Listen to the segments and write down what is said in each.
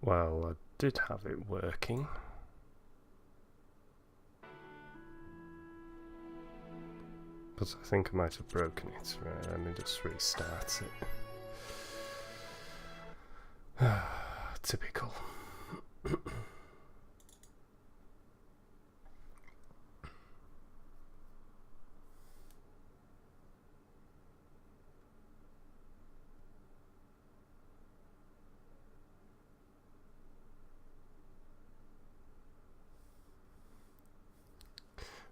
Well, I did have it working. But I think I might have broken it. Right, let me just restart it. Typical.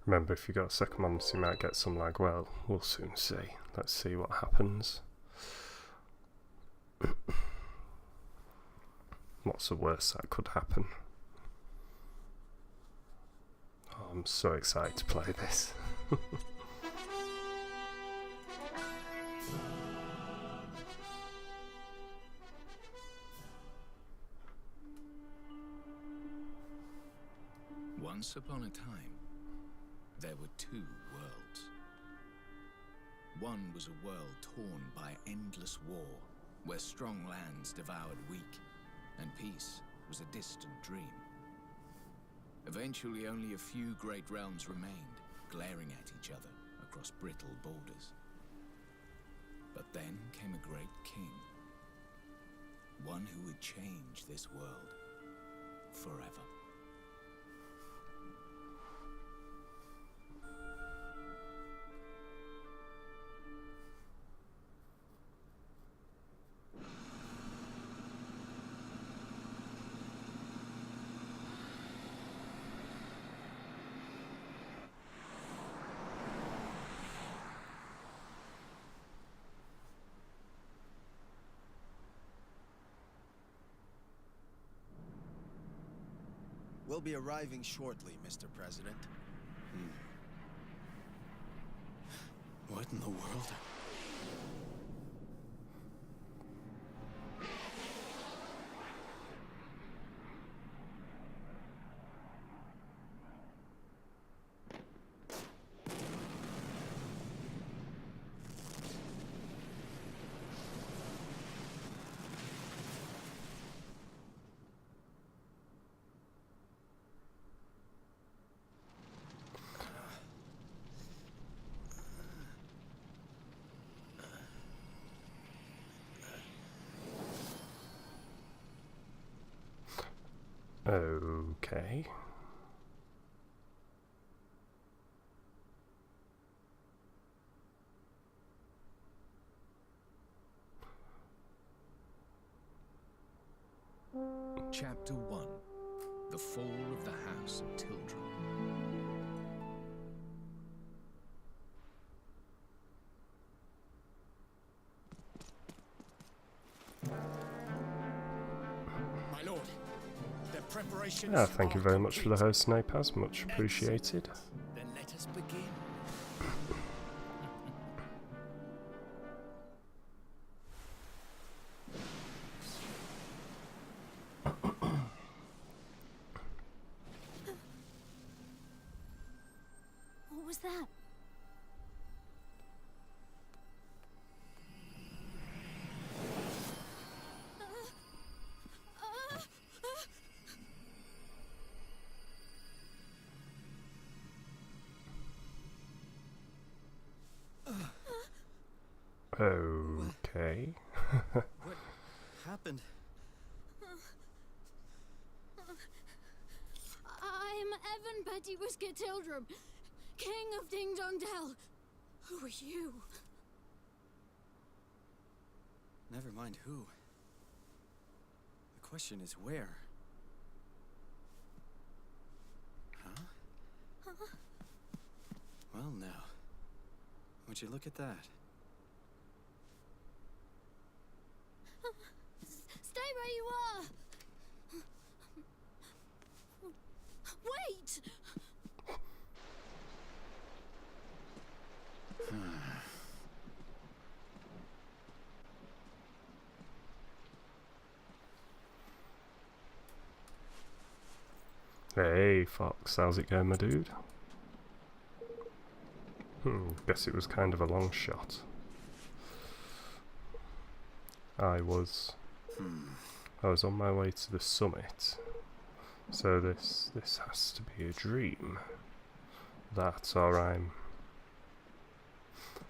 Remember, if you got a second monitor, you might get some lag. Well, we'll soon see. Let's see what happens. What's the worst that could happen? Oh, I'm so excited to play this. Once upon a time, there were two worlds. One was a world torn by endless war, where strong lands devoured weak, and peace was a distant dream. Eventually, only a few great realms remained, glaring at each other across brittle borders. But then came a great king, one who would change this world forever. We'll be arriving shortly, Mr. President. What in the world? Okay. Chapter 1. The Fall of the House of Tildrum. My lord, their preparations Thank you are very much for the complete. host, Snipers. Much appreciated. Then let us begin. What was that? Okay. What happened? I'm Evan Petty Whisker Tildrum, King of Ding Dong Dell. Who are you? Never mind who. The question is where. Huh? Well, now. Would you look at that? Stay where you are. Wait! Hey, Fox, how's it going, my dude? Guess it was kind of a long shot. I was on my way to the summit, so this has to be a dream. That, or I'm...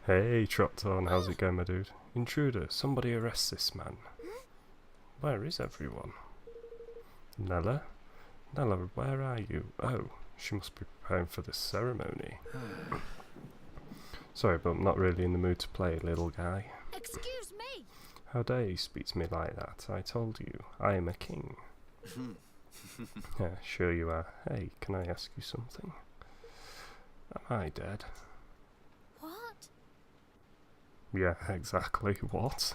Hey, Trotton, how's it going, my dude? Intruder, somebody arrest this man. Where is everyone? Nella? Nella, where are you? Oh, she must be preparing for the ceremony. Sorry, but I'm not really in the mood to play, little guy. Excuse me! How dare you speak to me like that? I told you, I am a king. Yeah, sure you are. Hey, can I ask you something? Am I dead? What? Yeah, exactly. What?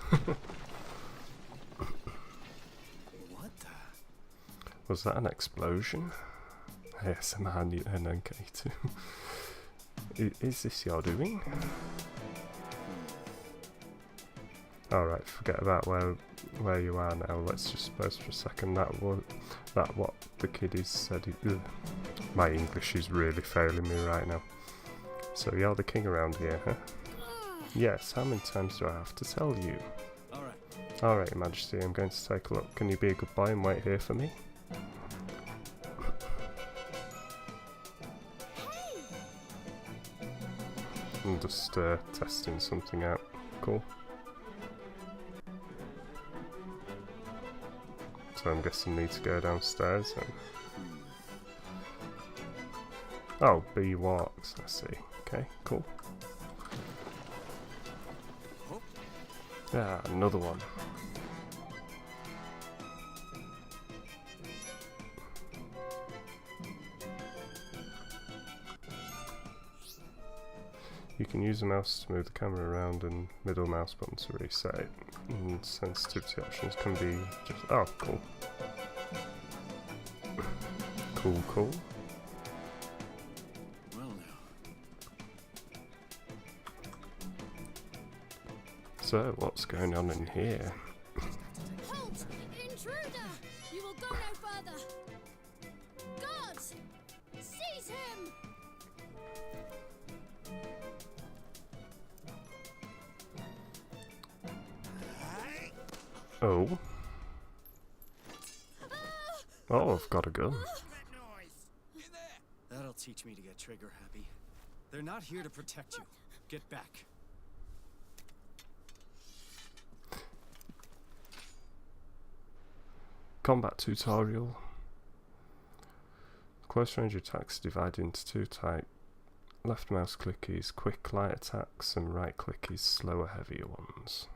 What the? Was that an explosion? ASMR NNK2. Is this your doing? Alright, forget about where you are now. Let's just suppose for a second that what the kiddies said. My English is really failing me right now. So you're the king around here, huh? Yes, how many times do I have to tell you? Alright. Alright, Your Majesty, I'm going to take a look. Can you be a good boy and wait here for me? I'm just testing something out. Cool. So I'm guessing I need to go downstairs and... Oh, B walks, I see. Okay, cool. Yeah, another one. You can use the mouse to move the camera around and middle mouse button to reset it. And sensitivity options can be just... Oh, cool. Cool. Well now. So, what's going on in here? Halt! Intruder! You will go no further! Guards! Seize him! Oh. Oh, I've got a gun. That'll teach me to get trigger happy. They're not here to protect you. Get back. Combat tutorial. Close range attacks divided into two types. Left mouse click is quick light attacks and right click is slower heavier ones.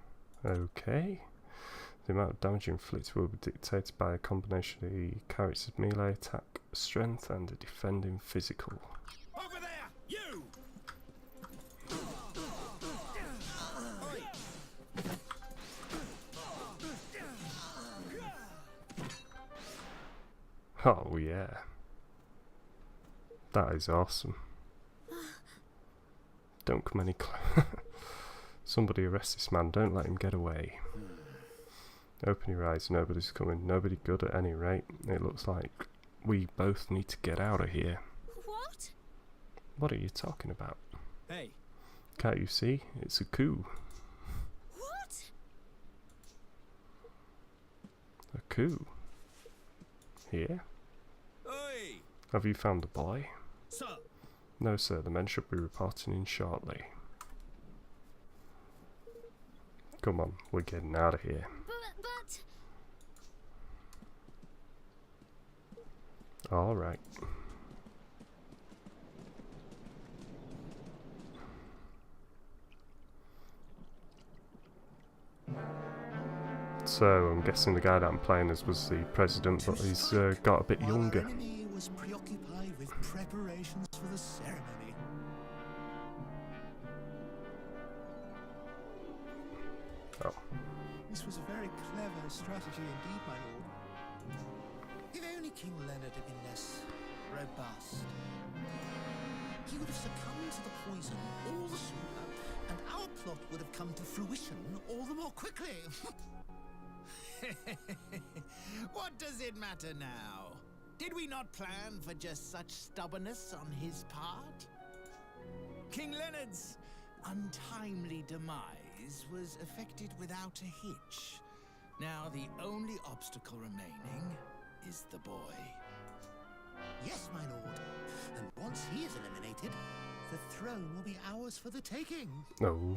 Okay. The amount of damage inflicted will be dictated by a combination of the character's melee attack, strength and a defending physical. Over there, you! Oh yeah. That is awesome. Don't come any closer. Somebody arrest this man, don't let him get away. Open your eyes, nobody's coming. Nobody good at any rate. It looks like we both need to get out of here. What? What are you talking about? Hey, Can't you see? It's a coup. What? A coup? Here? oi! Have you found the boy? Sir! No sir, the men should be reporting in shortly. Come on, we're getting out of here. But... Alright. So, I'm guessing the guy that I'm playing as was the president, but he's got a bit younger. Our enemy was preoccupied with preparations for the ceremony. Oh. This was a very clever strategy indeed, my lord. If only King Leonard had been less robust, he would have succumbed to the poison all the sooner, and our plot would have come to fruition all the more quickly. What does it matter now? Did we not plan for just such stubbornness on his part? King Leonard's untimely demise was effected without a hitch. Now the only obstacle remaining is the boy. Yes, my lord. And once he is eliminated, the throne will be ours for the taking. Oh.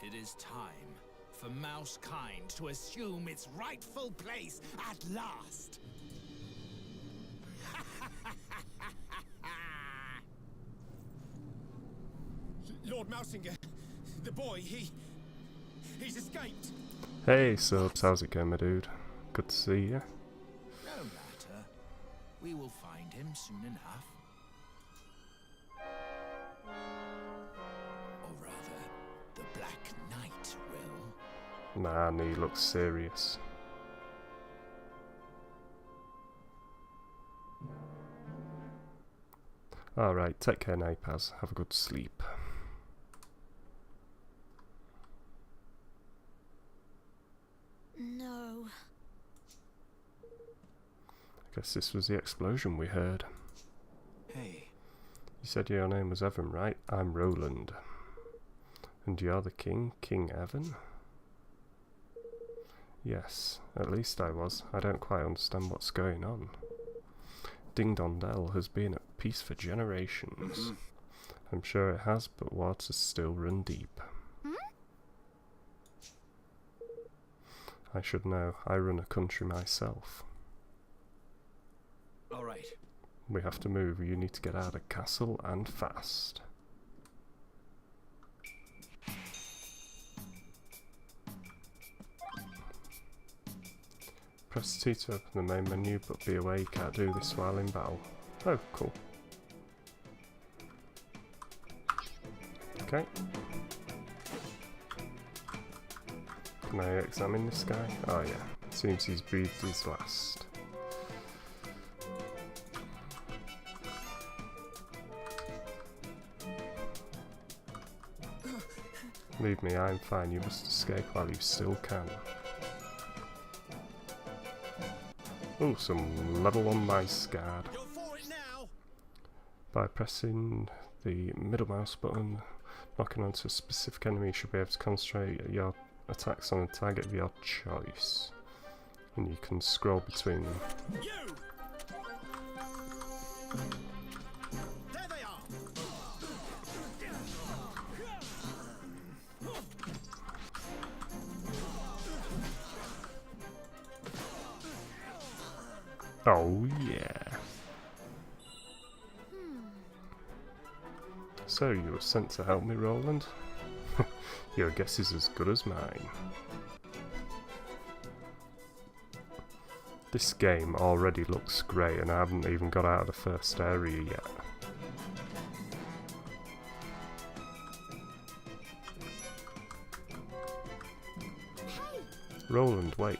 It is time for Mousekind to assume its rightful place at last. Lord Mousinger, the boy, he's escaped. Hey subs, how's it going my dude? Good to see you. No matter. We will find him soon enough. Or rather, the Black Knight will. Man, he looks serious. Alright, take care Napaz. Have a good sleep. No. I guess this was the explosion we heard. Hey, You said your name was Evan, right? I'm Roland. And you're the king, King Evan? Yes, at least I was. I don't quite understand what's going on. Ding Dong Dell has been at peace for generations. I'm sure it has, but waters still run deep. I should know. I run a country myself. all right. We have to move. You need to get out of the castle and fast. Press T to open the main menu, but be aware you can't do this while in battle. Oh, cool. Okay. Can I examine this guy? Oh yeah, seems he's breathed his last. Leave me, I'm fine. You must escape while you still can. Oh, some level 1 mice guard. You're for it now. By pressing the middle mouse button, knocking onto a specific enemy, you should be able to concentrate your attacks on a target of your choice. And you can scroll between them. You. There they are. Oh yeah. So you were sent to help me, Roland? Your guess is as good as mine. This game already looks great and I haven't even got out of the first area yet. Roland, wait.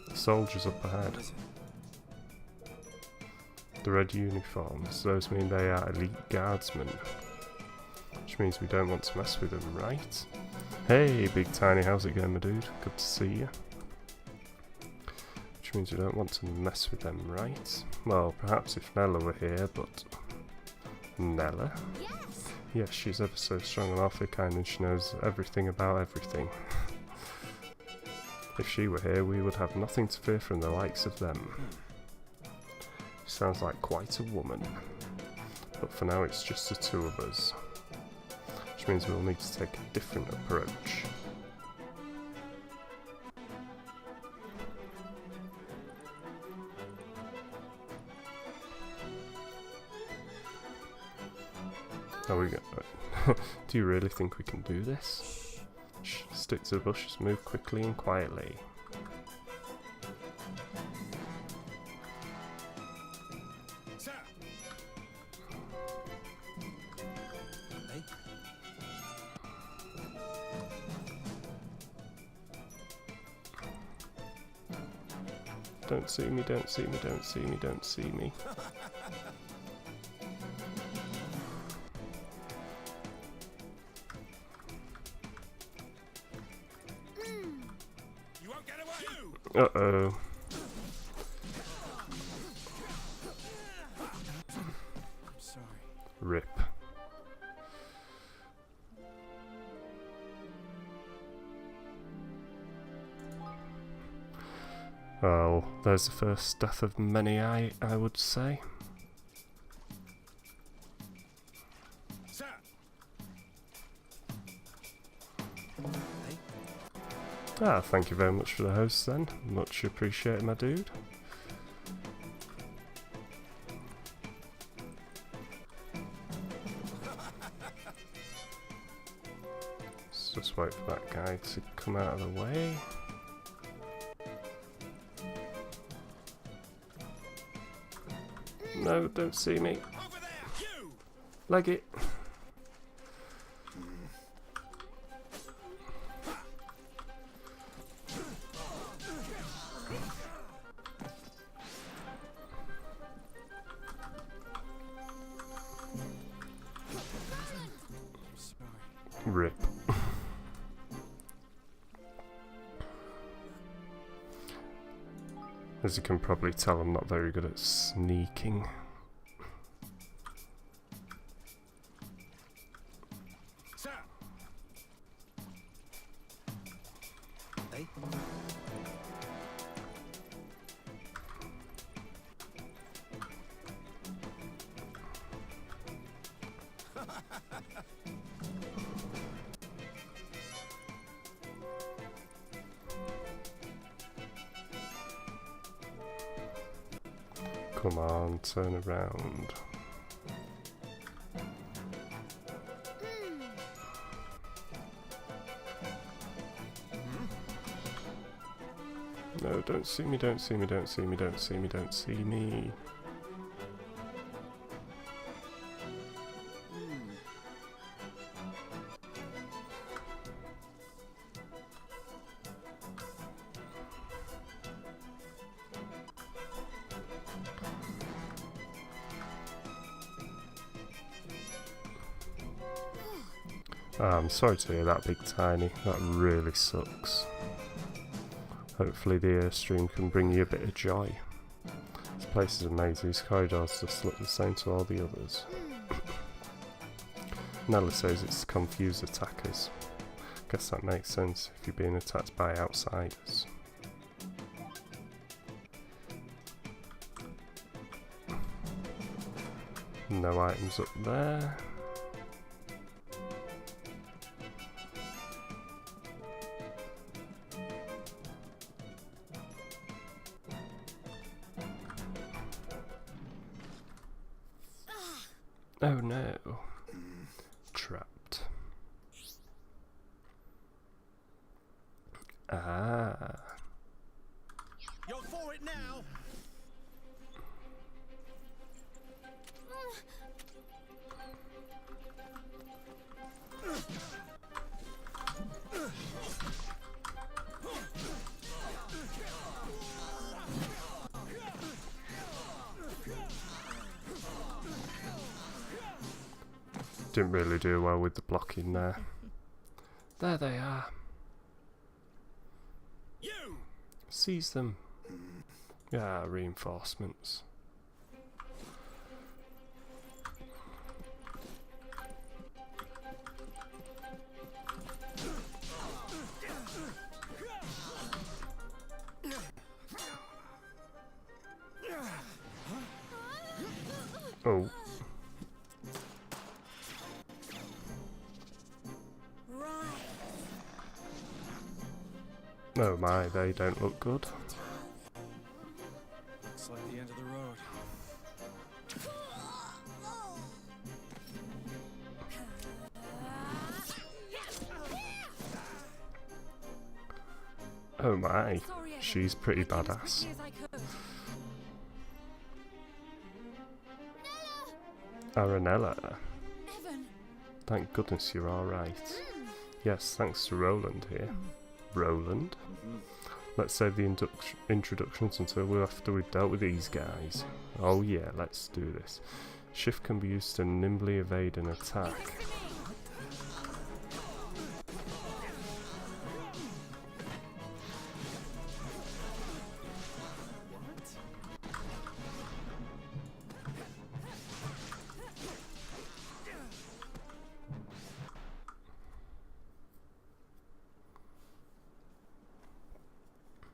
The soldiers up ahead. The red uniforms, those mean they are elite guardsmen. Which means we don't want to mess with them, right? Hey, Big Tiny, how's it going, my dude? Good to see you. Which means we don't want to mess with them, right? Well, perhaps if Nella were here, but... Nella? Yes. Yes, she's ever so strong and awfully kind and she knows everything about everything. If she were here, we would have nothing to fear from the likes of them. She sounds like quite a woman. But for now, it's just the two of us. Which means we'll need to take a different approach. Are we go? Do you really think we can do this? Shh, stick to the bushes, move quickly and quietly. Sir. Don't see me, don't see me, don't see me, don't see me. You won't get away. You. Uh-oh. I'm sorry. Rip. Well, there's the first death of many, I would say. Sir. Ah, thank you very much for the host then. Much appreciated, my dude. Let's just wait for that guy to come out of the way. No, don't see me. Over there. You. Leg it. I'm sorry. Rip. As you can probably tell, I'm not very good at sneaking. Sir. Hey? Come on, turn around. No, don't see me, don't see me, don't see me, don't see me, don't see me. I'm sorry to hear that, Big Tiny. That really sucks. Hopefully the airstream can bring you a bit of joy. This place is amazing. These corridors just look the same to all the others. Nella says it's to confuse attackers. Guess that makes sense if you're being attacked by outsiders. No items up there. Oh no. Didn't really do well with the blocking there. There they are. You! Seize them. Yeah, reinforcements. Oh. Oh my, they don't look good. Looks like the end of the road. Oh my, she's pretty badass. Aranella, Evan. thank goodness you're alright. Yes, thanks to Roland here. Roland? Let's save the introductions until after we've dealt with these guys. Oh yeah, let's do this. Shift can be used to nimbly evade an attack.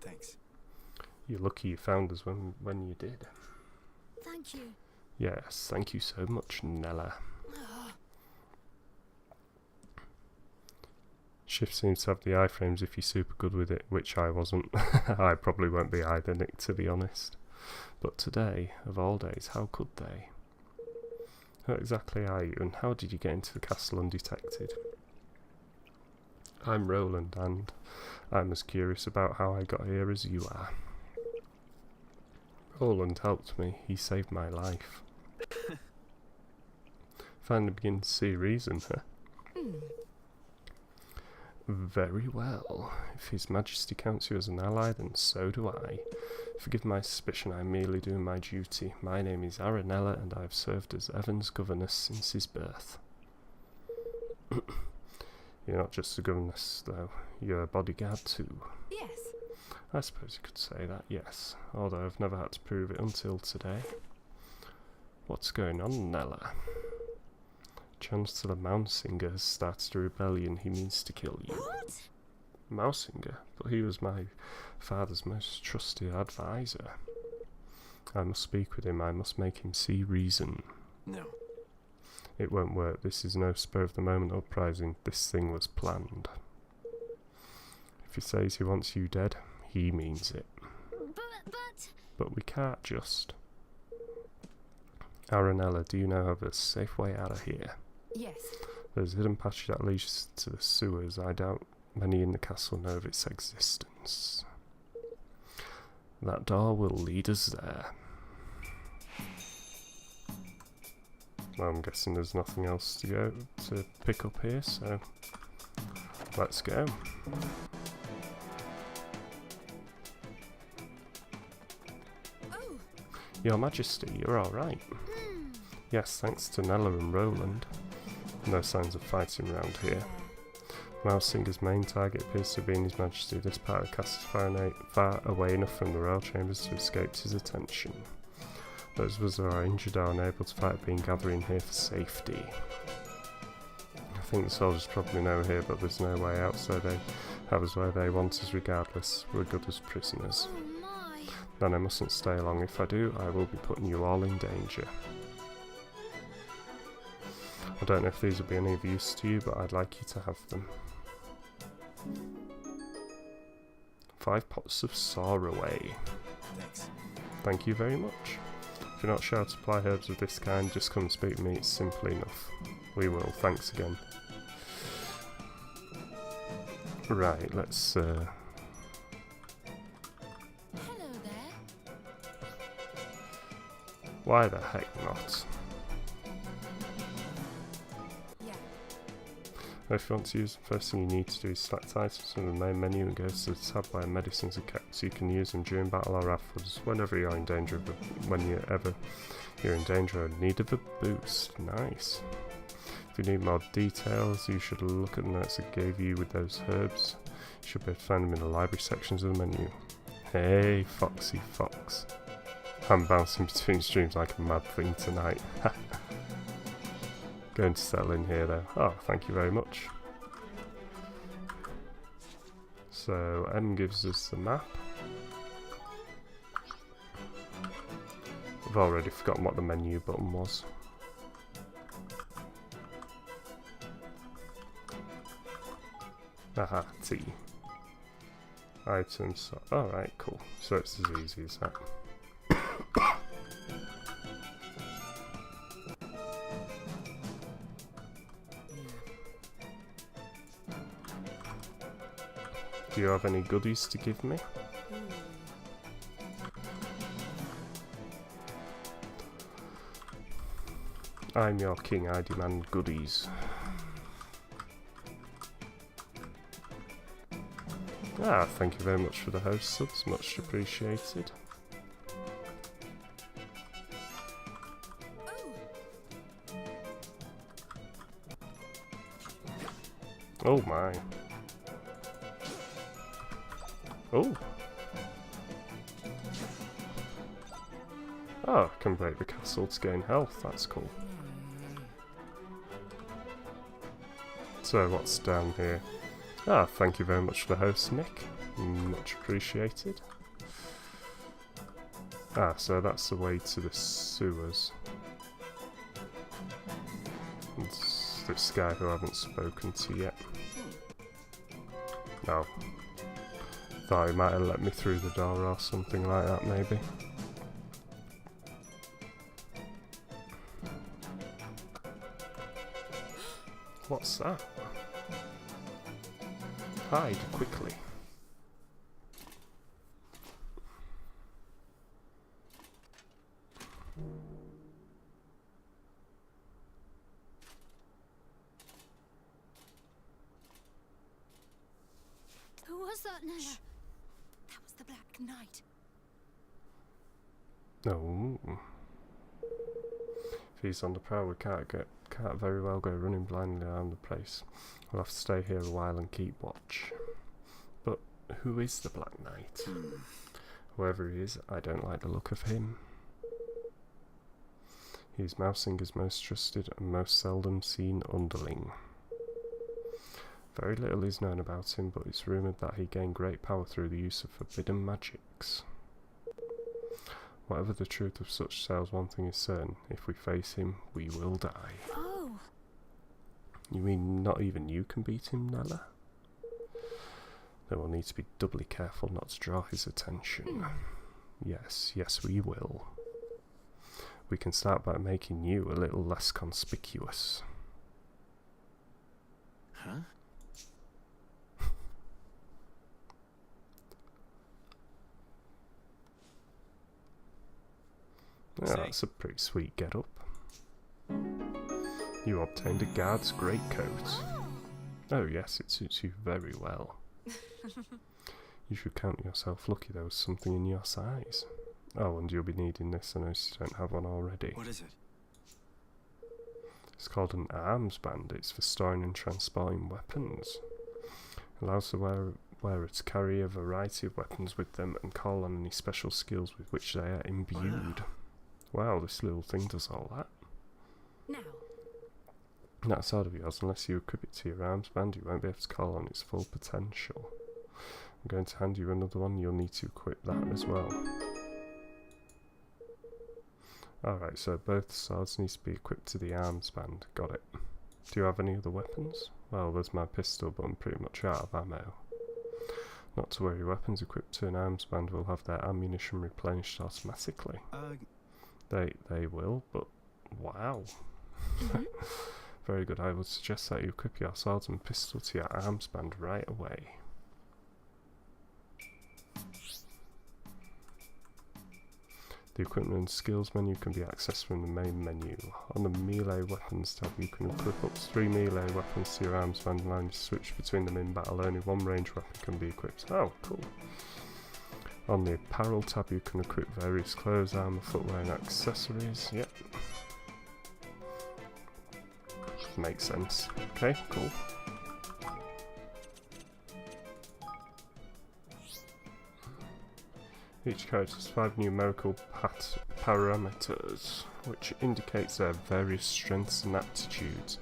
Thanks. You're lucky you found us when you did. Thank you. Yes, thank you so much, Nella. Shift seems to have the iframes if you're super good with it, which I wasn't. I probably won't be either, Nick, to be honest. But today, of all days, how could they? Who exactly are you, and how did you get into the castle undetected? I'm Roland, and I'm as curious about how I got here as you are. Roland helped me. He saved my life. Finally begin to see reason, huh? Very well. If His Majesty counts you as an ally, then so do I. Forgive my suspicion, I'm merely doing my duty. My name is Aranella, and I have served as Evan's governess since his birth. You're not just a governess, though. You're a bodyguard, too. Yes. I suppose you could say that, yes. Although I've never had to prove it until today. What's going on, Nella? Chancellor Mounsinger has started a rebellion. He means to kill you. What? Mounsinger? But he was my father's most trusted advisor. I must speak with him. I must make him see reason. No. It won't work. This is no spur-of-the-moment uprising. This thing was planned. If he says he wants you dead, he means it. But we can't just. Aranella, do you know of a safe way out of here? Yes. There's a hidden passage that leads to the sewers. I doubt many in the castle know of its existence. That door will lead us there. Well, I'm guessing there's nothing else to pick up here, so let's go. Oh. Your Majesty, you're alright. Yes, thanks to Nella and Roland. No signs of fighting around here. Mousinger's main target appears to be in His Majesty. This part of the castle is far away enough from the royal chambers to escape his attention. Those of us who are injured are unable to fight, being gathering here for safety. I think the soldiers probably know here, but there's no way out, so they have us where they want us regardless. We're good as prisoners. Oh my. Then I mustn't stay long. If I do, I will be putting you all in danger. I don't know if these will be any of use to you, but I'd like you to have them. 5 pots of Soraway. Thanks. Thank you very much. If you're not sure how to apply herbs of this kind, just come and speak to me. It's simple enough. We will. Thanks again. Right, let's Hello there. why the heck not? Yeah. If you want to use them, first thing you need to do is select items from the main menu and go to the tab where medicines are kept, so you can use them during battle or afterwards, whenever you're in danger of you're in danger or need of a boost. Nice. If If you need more details, you should look at the notes I gave you with those herbs. You should be able to find them in the library sections of the menu. Hey, Foxy Fox. I'm bouncing between streams like a mad thing tonight. Going to settle in here though. Oh, thank you very much. So M gives us the map. I've already forgotten what the menu button was. Aha, T. Items. Alright, cool. So it's as easy as that. Do you have any goodies to give me? I'm your king, I demand goodies. Ah, thank you very much for the host subs, much appreciated. Oh my. Oh. Oh, I can break the castle to gain health, that's cool. So what's down here? Ah, thank you very much for the host, Nick. Much appreciated. Ah, so that's the way to the sewers. It's this guy who I haven't spoken to yet. No. Thought he might have let me through the door or something like that, maybe. What's that? Hide quickly. Who was that, Nella? That was the Black Knight. No. If he's on the prowl, we can't very well go running blindly around the place. We'll have to stay here a while and keep watch. But who is the Black Knight? Whoever he is, I don't like the look of him. He is Mousinger's most trusted and most seldom seen underling. Very little is known about him, but it's rumoured that he gained great power through the use of forbidden magics. Whatever the truth of such tales, one thing is certain: if we face him, we will die. Oh. You mean not even you can beat him, Nella? Then we'll need to be doubly careful not to draw his attention. Yes, we will. We can start by making you a little less conspicuous. Huh? Yeah, that's a pretty sweet get-up. You obtained a guard's greatcoat. Oh yes, it suits you very well. You should count yourself lucky there was something in your size. Oh, and you'll be needing this, I notice you don't have one already. What is it? It's called an arms band. It's for storing and transporting weapons. Allows the wearer to carry a variety of weapons with them and call on any special skills with which they are imbued. Wow, this little thing does all that. Now. That's odd of yours. Unless you equip it to your arms band, you won't be able to call on its full potential. I'm going to hand you another one. You'll need to equip that as well. Alright, so both swords need to be equipped to the arms band. Got it. Do you have any other weapons? Well, there's my pistol, but I'm pretty much out of ammo. Not to worry, weapons equipped to an arms band will have their ammunition replenished automatically. They will, but wow. Very good. I would suggest that you equip your swords and pistol to your arms band right away. The equipment and skills menu can be accessed from the main menu. On the melee weapons tab, you can equip up to 3 melee weapons to your arms band, allowing you to switch between them in battle. Only one range weapon can be equipped. Oh, cool. On the apparel tab, you can equip various clothes, armor, footwear and accessories. Yep. Makes sense. Okay, cool. Each character has 5 numerical parameters, which indicates their various strengths and aptitudes.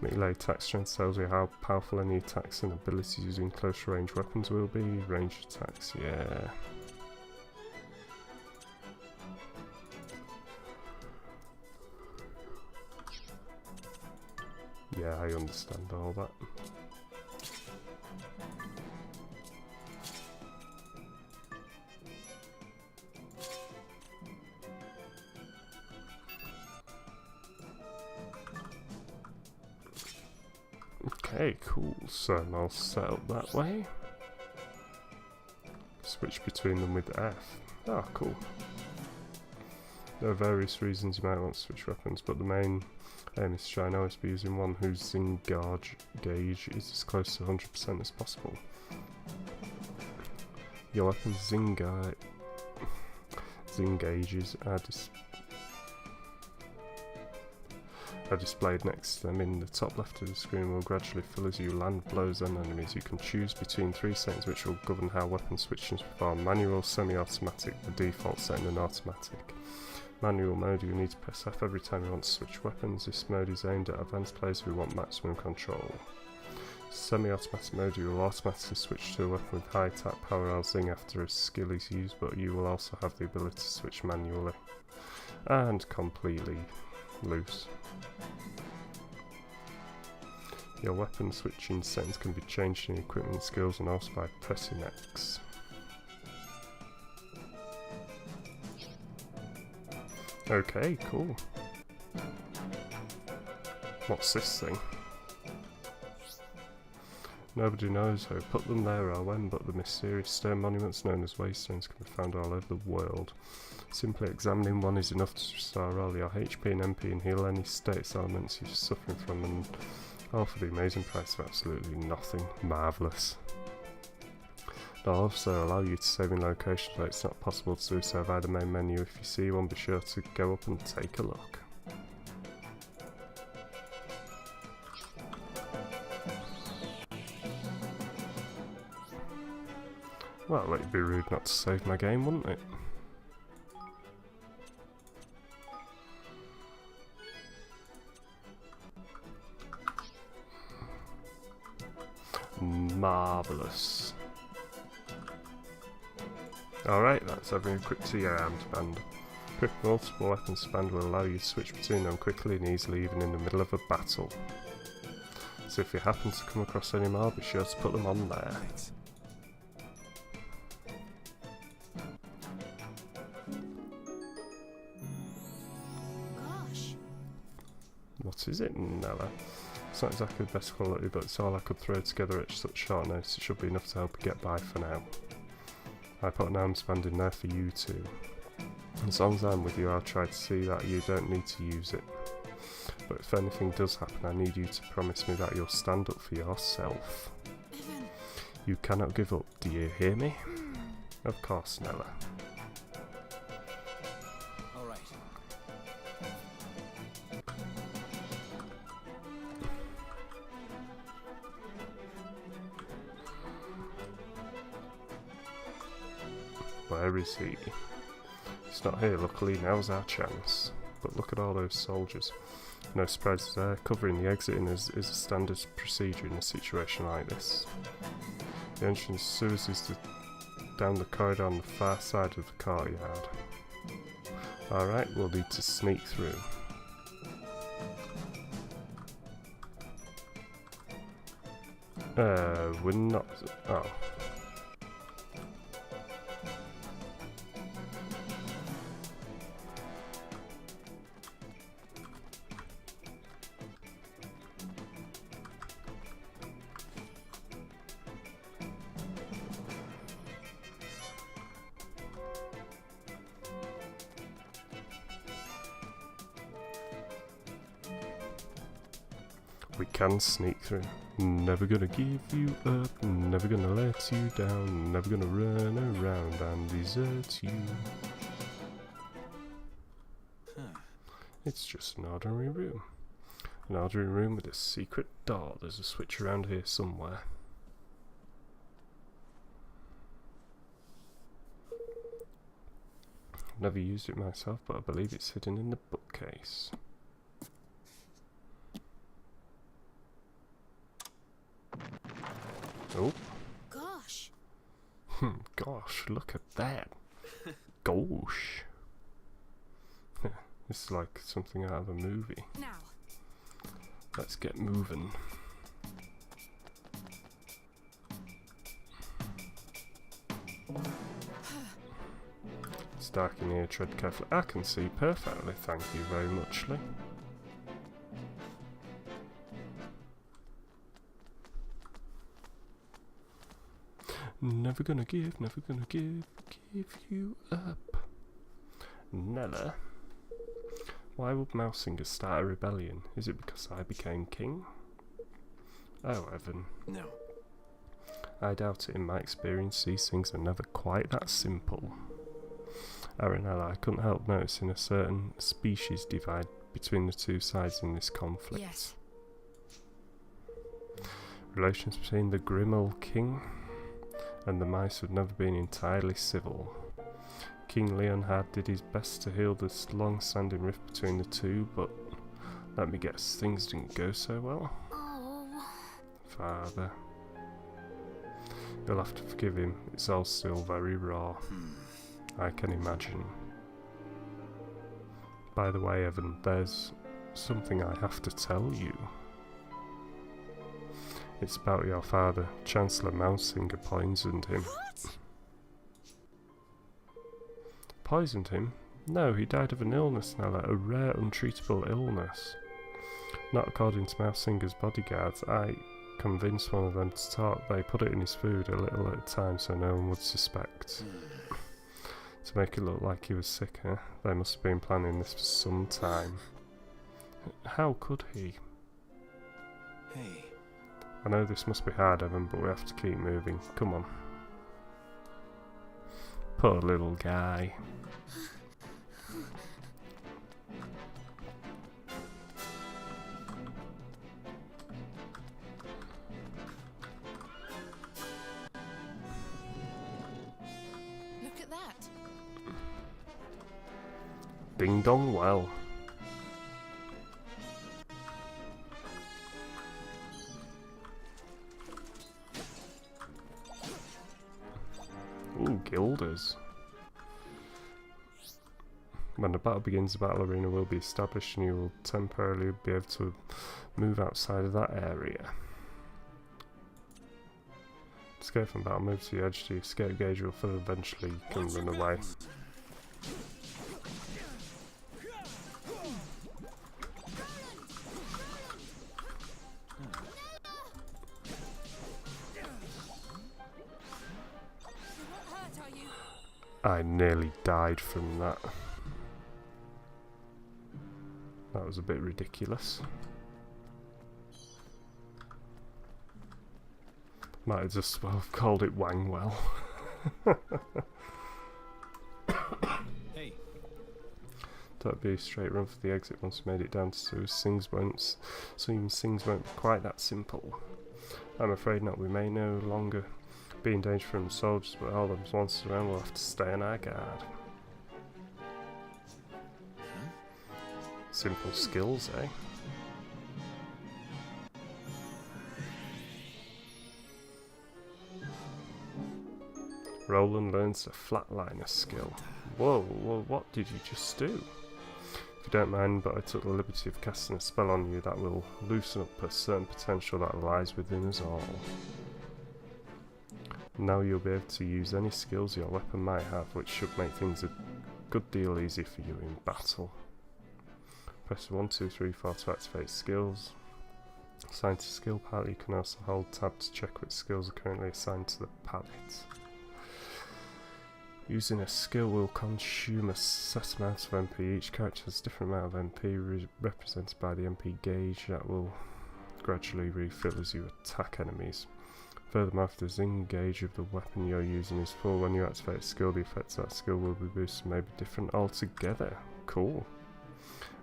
Melee attack strength tells you how powerful any attacks and abilities using close range weapons will be. Ranged attacks, yeah. Yeah, I understand all that. Okay, cool. So I'll set up that way. Switch between them with F. Ah, cool. There are various reasons you might want to switch weapons, but the main aim is to try and always be using one whose zing gauge is as close to 100% as possible. Your weapon's zing gauges are displayed next to them. In the top left of the screen will gradually fill as you land blows on enemies. You can choose between 3 settings which will govern how weapon switching is performed: manual, semi-automatic, the default setting, and automatic. Manual mode, you need to press F every time you want to switch weapons. This mode is aimed at advanced players who want maximum control. Semi-automatic mode, you will automatically switch to a weapon with high attack power or zing after a skill is used, but you will also have the ability to switch manually and completely loose. Your weapon switching settings can be changed in equipment skills and also by pressing X. Okay, cool. What's this thing? Nobody knows who put them there or when, but the mysterious stone monuments known as waystones can be found all over the world. Simply examining one is enough to restore all your HP and MP and heal any status elements you're suffering from, and all for the amazing price of absolutely nothing. Marvellous. They'll also allow you to save in locations where it's not possible to do so via the main menu. If you see one, be sure to go up and take a look. Well, it'd be rude not to save my game, wouldn't it? Marvellous. Alright, that's everything equipped to your armband. Equipping multiple weapons to band will allow you to switch between them quickly and easily, even in the middle of a battle. So if you happen to come across any more, be sure to put them on there. Gosh. What is it, Nella? It's not exactly the best quality, but it's all I could throw together at such short notice. It should be enough to help you get by for now. I put an armband in there for you too. As long as I'm with you, I'll try to see that you don't need to use it. But if anything does happen, I need you to promise me that you'll stand up for yourself. Evan. You cannot give up, do you hear me? Of course, Nella. All right. Where is he? He's not here, luckily. Now's our chance. But look at all those soldiers. No surprises there. Covering the exit is a standard procedure in a situation like this. The entrance sewers is down the corridor on the far side of the courtyard. Alright, we'll need to sneak through. We're not... oh. We can sneak through. Never gonna give you up, never gonna let you down, never gonna run around and desert you. Huh. It's just an ordinary room. An ordinary room with a secret door. There's a switch around here somewhere. I've never used it myself, but I believe it's hidden in the bookcase. Oh. Gosh. Gosh, look at that. Gosh. This is like something out of a movie. Now. Let's get moving. It's dark in here, tread carefully. I can see perfectly, thank you very much, Lee. Never gonna give you up. Nella? Why would Mousinger start a rebellion? Is it because I became king? Oh, Evan. No. I doubt it. In my experience, these things are never quite that simple. Aranella, I couldn't help noticing a certain species divide between the two sides in this conflict. Yes. Relations between the grim old king and the mice have never been entirely civil. King Leonhard did his best to heal this long-standing rift between the two, but let me guess, things didn't go so well. Oh. Father. You'll have to forgive him, it's all still very raw. I can imagine. By the way, Evan, there's something I have to tell you. It's about your father. Chancellor Mousinger poisoned him. What? Poisoned him? No, he died of an illness, Nella, a rare, untreatable illness. Not according to Mousinger's bodyguards. I convinced one of them to talk. They put it in his food a little at a time so no one would suspect. To make it look like he was sick, huh? They must have been planning this for some time. How could he? Hey. I know this must be hard, Evan, but we have to keep moving. Come on. Poor little guy. Look at that. Ding dong well. Ooh, guilders. When the battle begins, the battle arena will be established and you will temporarily be able to move outside of that area. Escape from battle, move to the edge. The escape gauge will fill, eventually you can run away. I nearly died from that. That was a bit ridiculous. Might have just well have called it Wangwell. Hey. Don't be a straight run for the exit once we made it down to Sue. Things won't be quite that simple. I'm afraid not. We may no longer be in danger from soldiers, but all those monsters around will have to stay on our guard. Simple skills, eh? Roland learns the flatliner skill. Whoa, what did you just do? If you don't mind, but I took the liberty of casting a spell on you that will loosen up a certain potential that lies within us all. Now you'll be able to use any skills your weapon might have, which should make things a good deal easier for you in battle. Press 1, 2, 3, 4 to activate skills. Assigned to skill palette, you can also hold tab to check which skills are currently assigned to the palette. Using a skill will consume a set amount of MP. Each character has a different amount of MP represented by the MP gauge that will gradually refill as you attack enemies. Furthermore, if the zing gauge of the weapon you're using is full when you activate a skill, the effects of that skill will be boosted, maybe different altogether. Cool.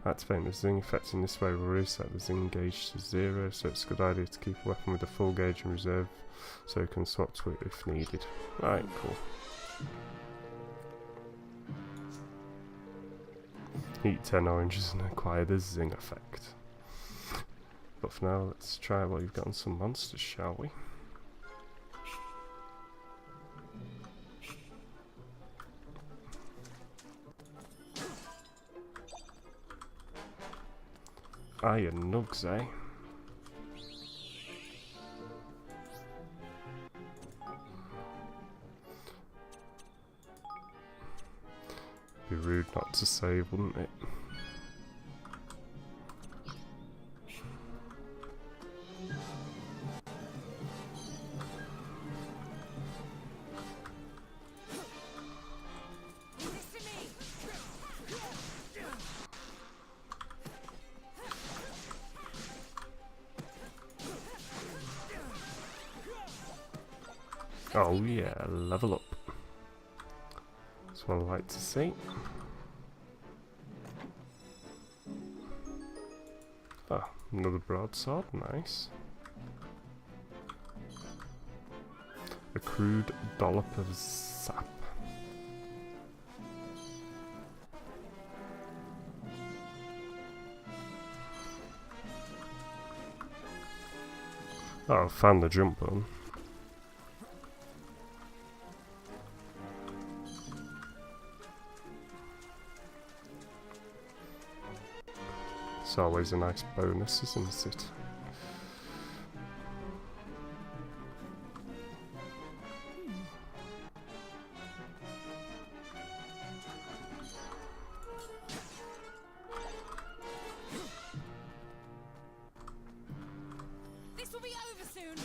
Activating the zing effect in this way will reset the zing gauge to 0, so it's a good idea to keep a weapon with a full gauge in reserve so you can swap to it if needed. Right, cool. Eat 10 oranges and acquire the zing effect. But for now, let's try what you've got on some monsters, shall we? Iron nugs, eh? Be rude not to save, wouldn't it? Oh yeah, level up. That's what I like to see. Ah, another broadsword, nice. A crude dollop of sap. Oh, found the jump button. It's always a nice bonus, isn't it? This will be over soon.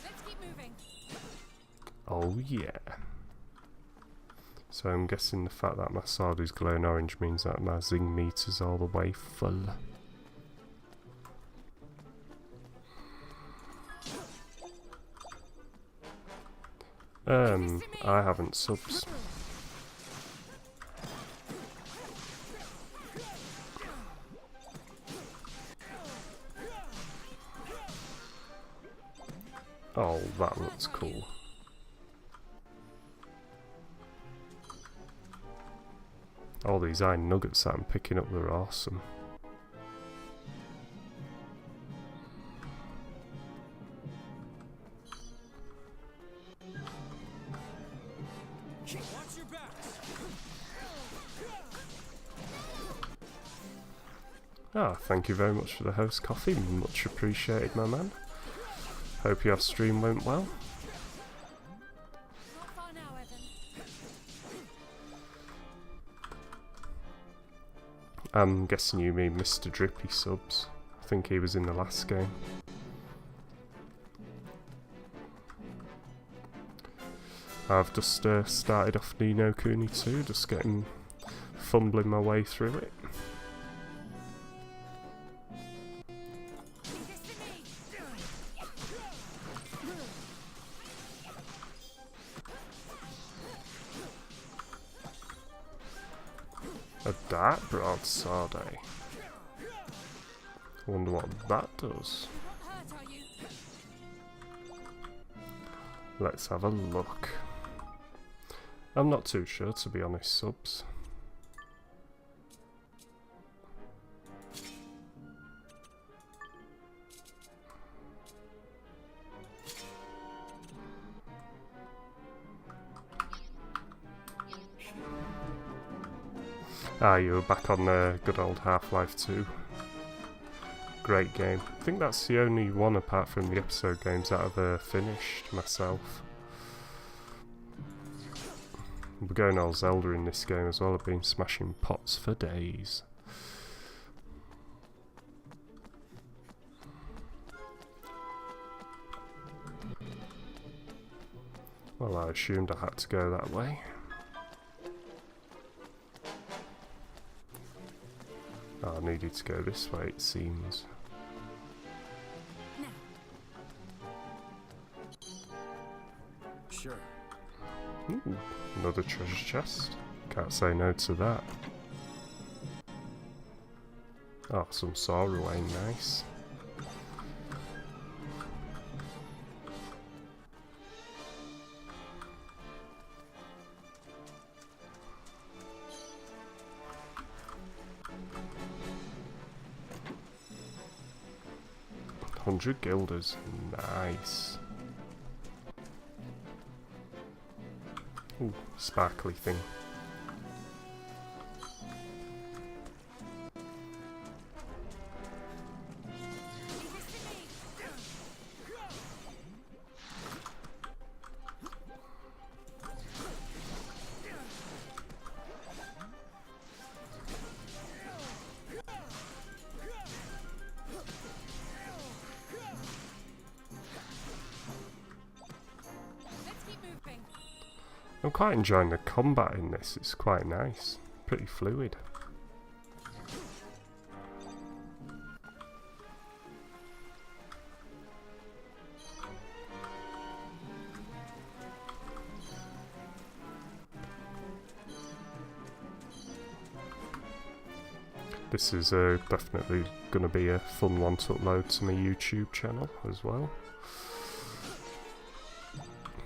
Let's keep moving. Oh yeah. So I'm guessing the fact that my sword is glowing orange means that my zing meter's all the way full. I haven't subs. Oh, that looks cool. All these iron nuggets that I'm picking up, they're awesome. Watch your backs. Ah, thank you very much for the host coffee, much appreciated, my man. Hope your stream went well. Not far now, Evan. I'm guessing you mean Mr. Drippy subs. I think he was in the last game. I've just started off Nino Kuni 2, just fumbling my way through it. A dark broadsword, eh? Wonder what that does. Hurt, are you? Let's have a look. I'm not too sure, to be honest, subs. Ah, you were back on good old Half-Life 2. Great game. I think that's the only one apart from the episode games that I've finished myself. We're going all Zelda in this game as well. I've been smashing pots for days. Well, I assumed I had to go that way. Oh, I needed to go this way, it seems. Now. sure. Ooh, another treasure chest. Can't say no to that. Oh, some Sorrowing, nice. $100 guilders, nice. Ooh, sparkly thing. Let's keep moving. I'm quite enjoying the combat in this, it's quite nice. Pretty fluid. This is definitely going to be a fun one to upload to my YouTube channel as well,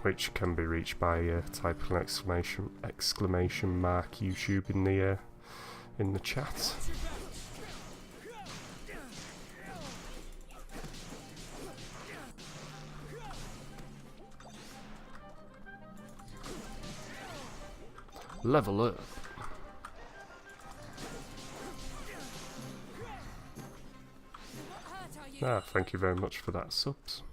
which can be reached by typing exclamation mark YouTube in the chat. Level up. What hurt are you? Ah, thank you very much for that subs.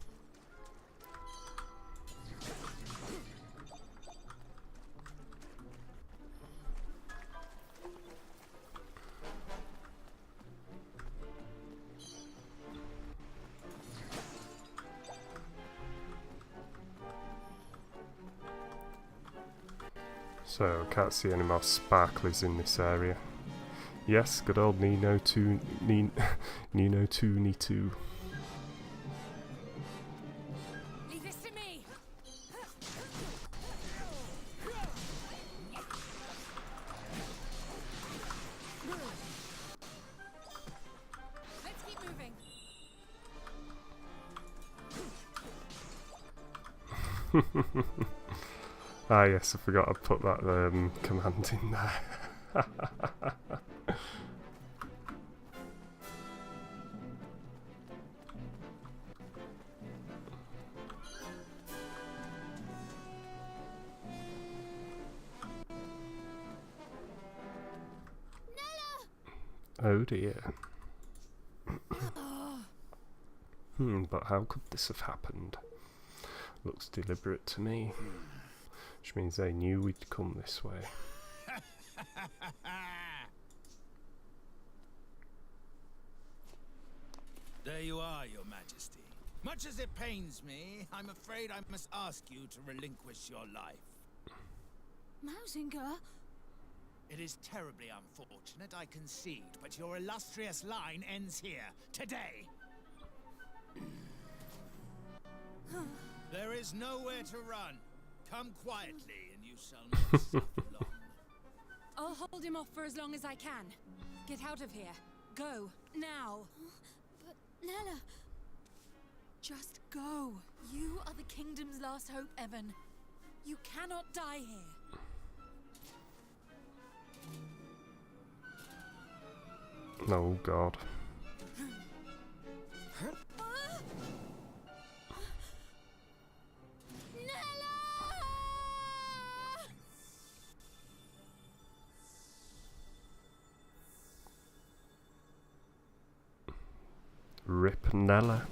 So, can't see any more sparklers in this area. Yes, good old Nino 2, Nino 2, 2. Leave this to me. Let's keep moving. Ah yes, I forgot I put that command in there. Oh dear. But how could this have happened? Looks deliberate to me. Which means they knew we'd come this way. There you are, Your Majesty. Much as it pains me, I'm afraid I must ask you to relinquish your life. Mausinger? It is terribly unfortunate, I concede, but your illustrious line ends here, today. There is nowhere to run. Come quietly, and you shall not suffer long. I'll hold him off for as long as I can. Get out of here. Go. Now. But Nella... Just go. You are the kingdom's last hope, Evan. You cannot die here. Oh god. Rip Nella.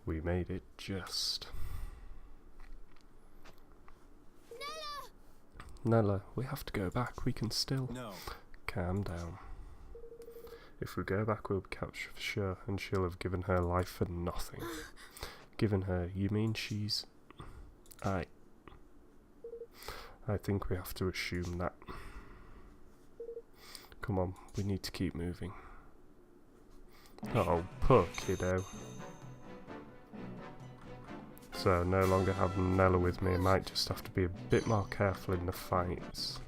We made it just. Nella, we have to go back. We can still. No. Calm down. If we go back, we'll be captured for sure, and she'll have given her life for nothing. Given her, you mean she's... I think we have to assume that. Come on, we need to keep moving. Oh, poor kiddo. So, no longer having Nella with me, I might just have to be a bit more careful in the fights.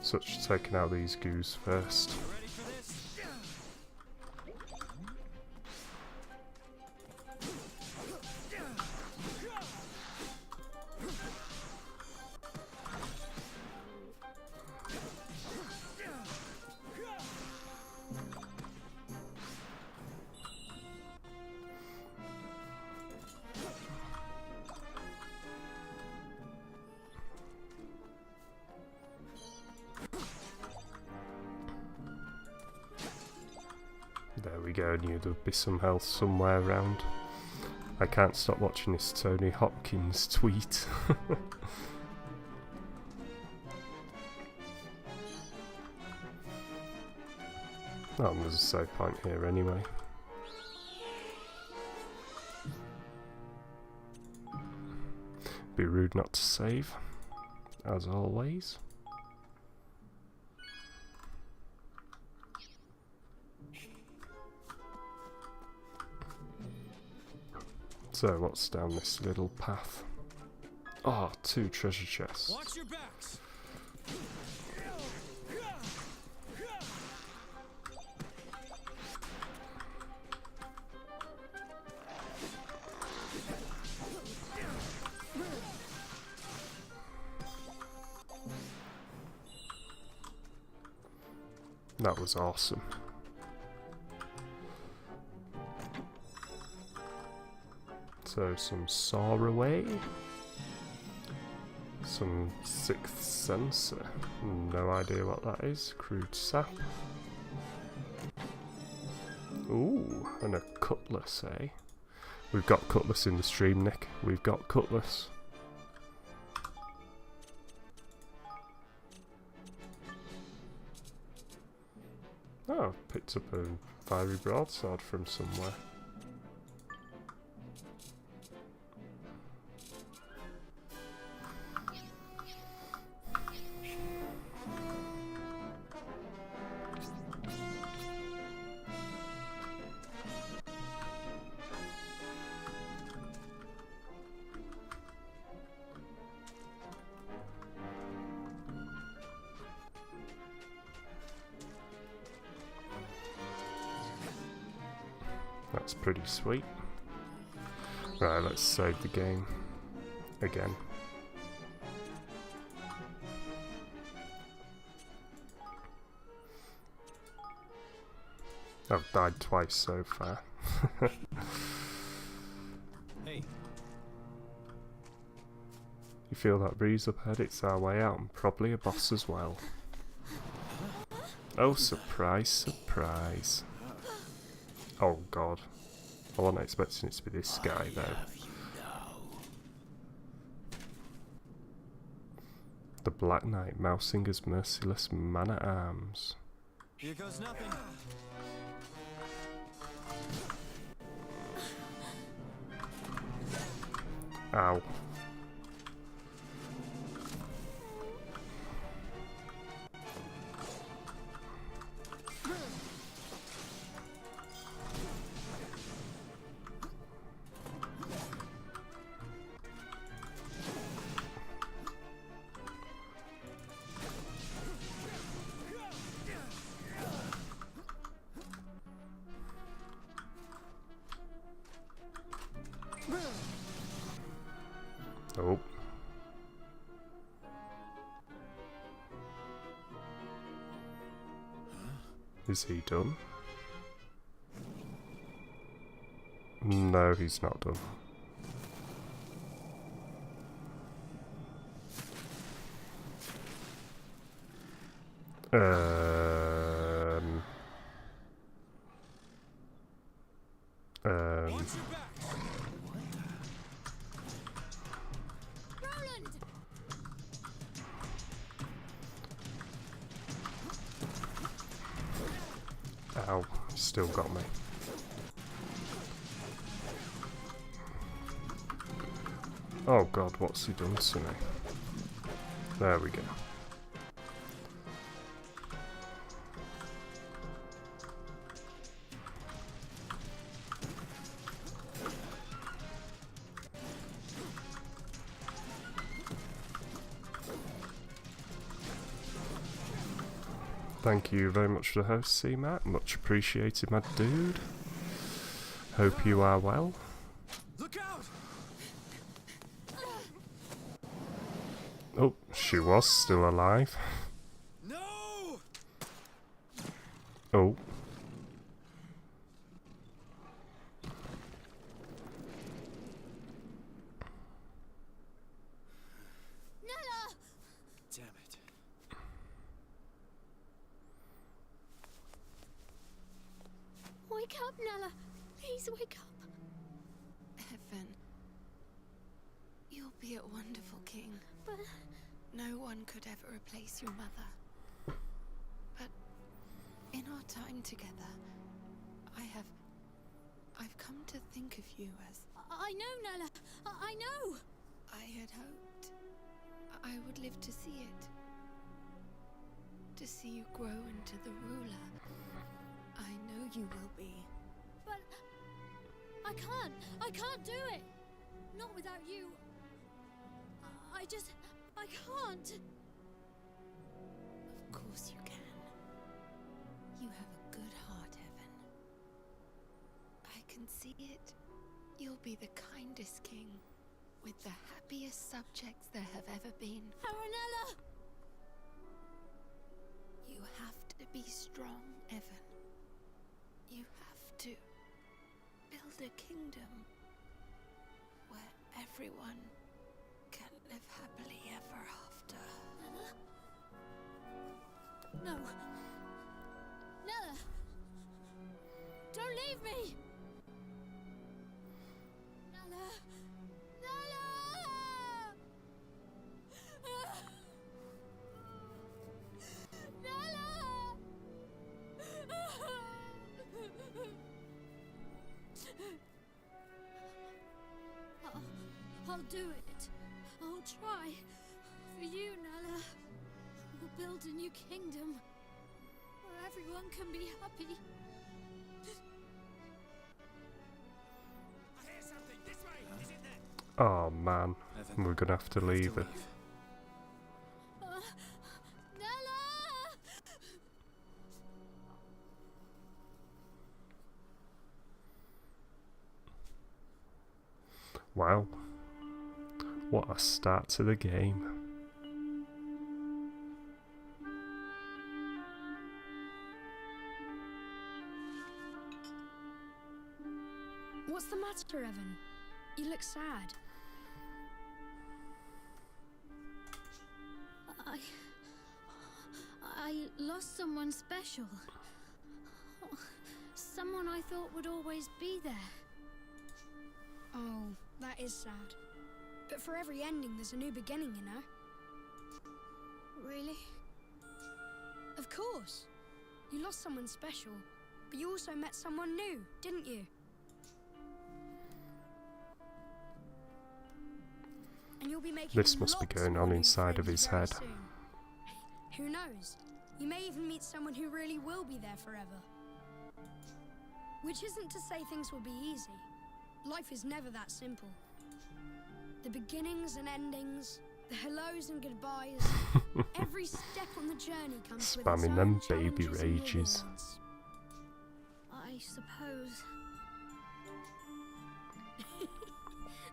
Such as taking out these goos first. Ready for this? There we go, knew there'd be some health somewhere around. I can't stop watching this Tony Hopkins tweet. Oh, and there's a save point here anyway. Be rude not to save, as always. So what's down this little path? Oh, 2 treasure chests. Watch your backs. That was awesome. So some saw away, some 6th sensor, no idea what that is, crude sap. Ooh, and a cutlass, eh? We've got cutlass in the stream, Nick, we've got cutlass. Oh, picked up a fiery broadsword from somewhere. That's pretty sweet. Right, let's save the game again. I've died twice so far. Hey. You feel that breeze up ahead? It's our way out, and probably a boss as well. Oh, surprise, surprise. Oh god. I wasn't expecting it to be this guy though. The Black Knight, Mousinger's merciless man-at-arms. Here goes nothing. Ow. Oh. Is he done? No, he's not done. Watch your backs. Roland! Ow, still got me. Oh god, what's he done to me? There we go. Thank you very much for the host, C-Mac. Much appreciated, my dude. Hope you are well. Look out! Oh, she was still alive. No! Oh. Nella! Damn it. Wake up, Nella. Please wake up. Evan, you'll be a wonderful king. But No one could ever replace your mother. But in our time together, I've come to think of you as I know, Nella. I know. I had hoped I would live to see it. To see you grow into the ruler I know you will be. But I can't do it. Not without you. I can't. Of course you can. You have a good heart, Evan. I can see it. You'll be the kindest king, with the happiest subjects there have ever been. Aranella! You have to be strong, Evan. You have to build a kingdom where everyone can live happily ever after. No. Nella! Don't leave me! Nella! Nella! Nella! I'll do it. I'll try. For you, Nella. We'll build a new kingdom where everyone can be happy. I hear something. This way. Is it there? Oh man, Evan, we're gonna have to leave it. Nella! Wow. What a start to the game. What's the matter, Evan? You look sad. I lost someone special. Someone I thought would always be there. Oh, that is sad. But for every ending, there's a new beginning, you know? Really? Of course. You lost someone special, but you also met someone new, didn't you? And you'll be making This must be lots going more on new inside of friends his very head. soon. Who knows? You may even meet someone who really will be there forever. Which isn't to say things will be easy. Life is never that simple. The beginnings and endings, the hellos and goodbyes, every step on the journey comes with its Spamming own them baby challenges and rages. rewards. I suppose.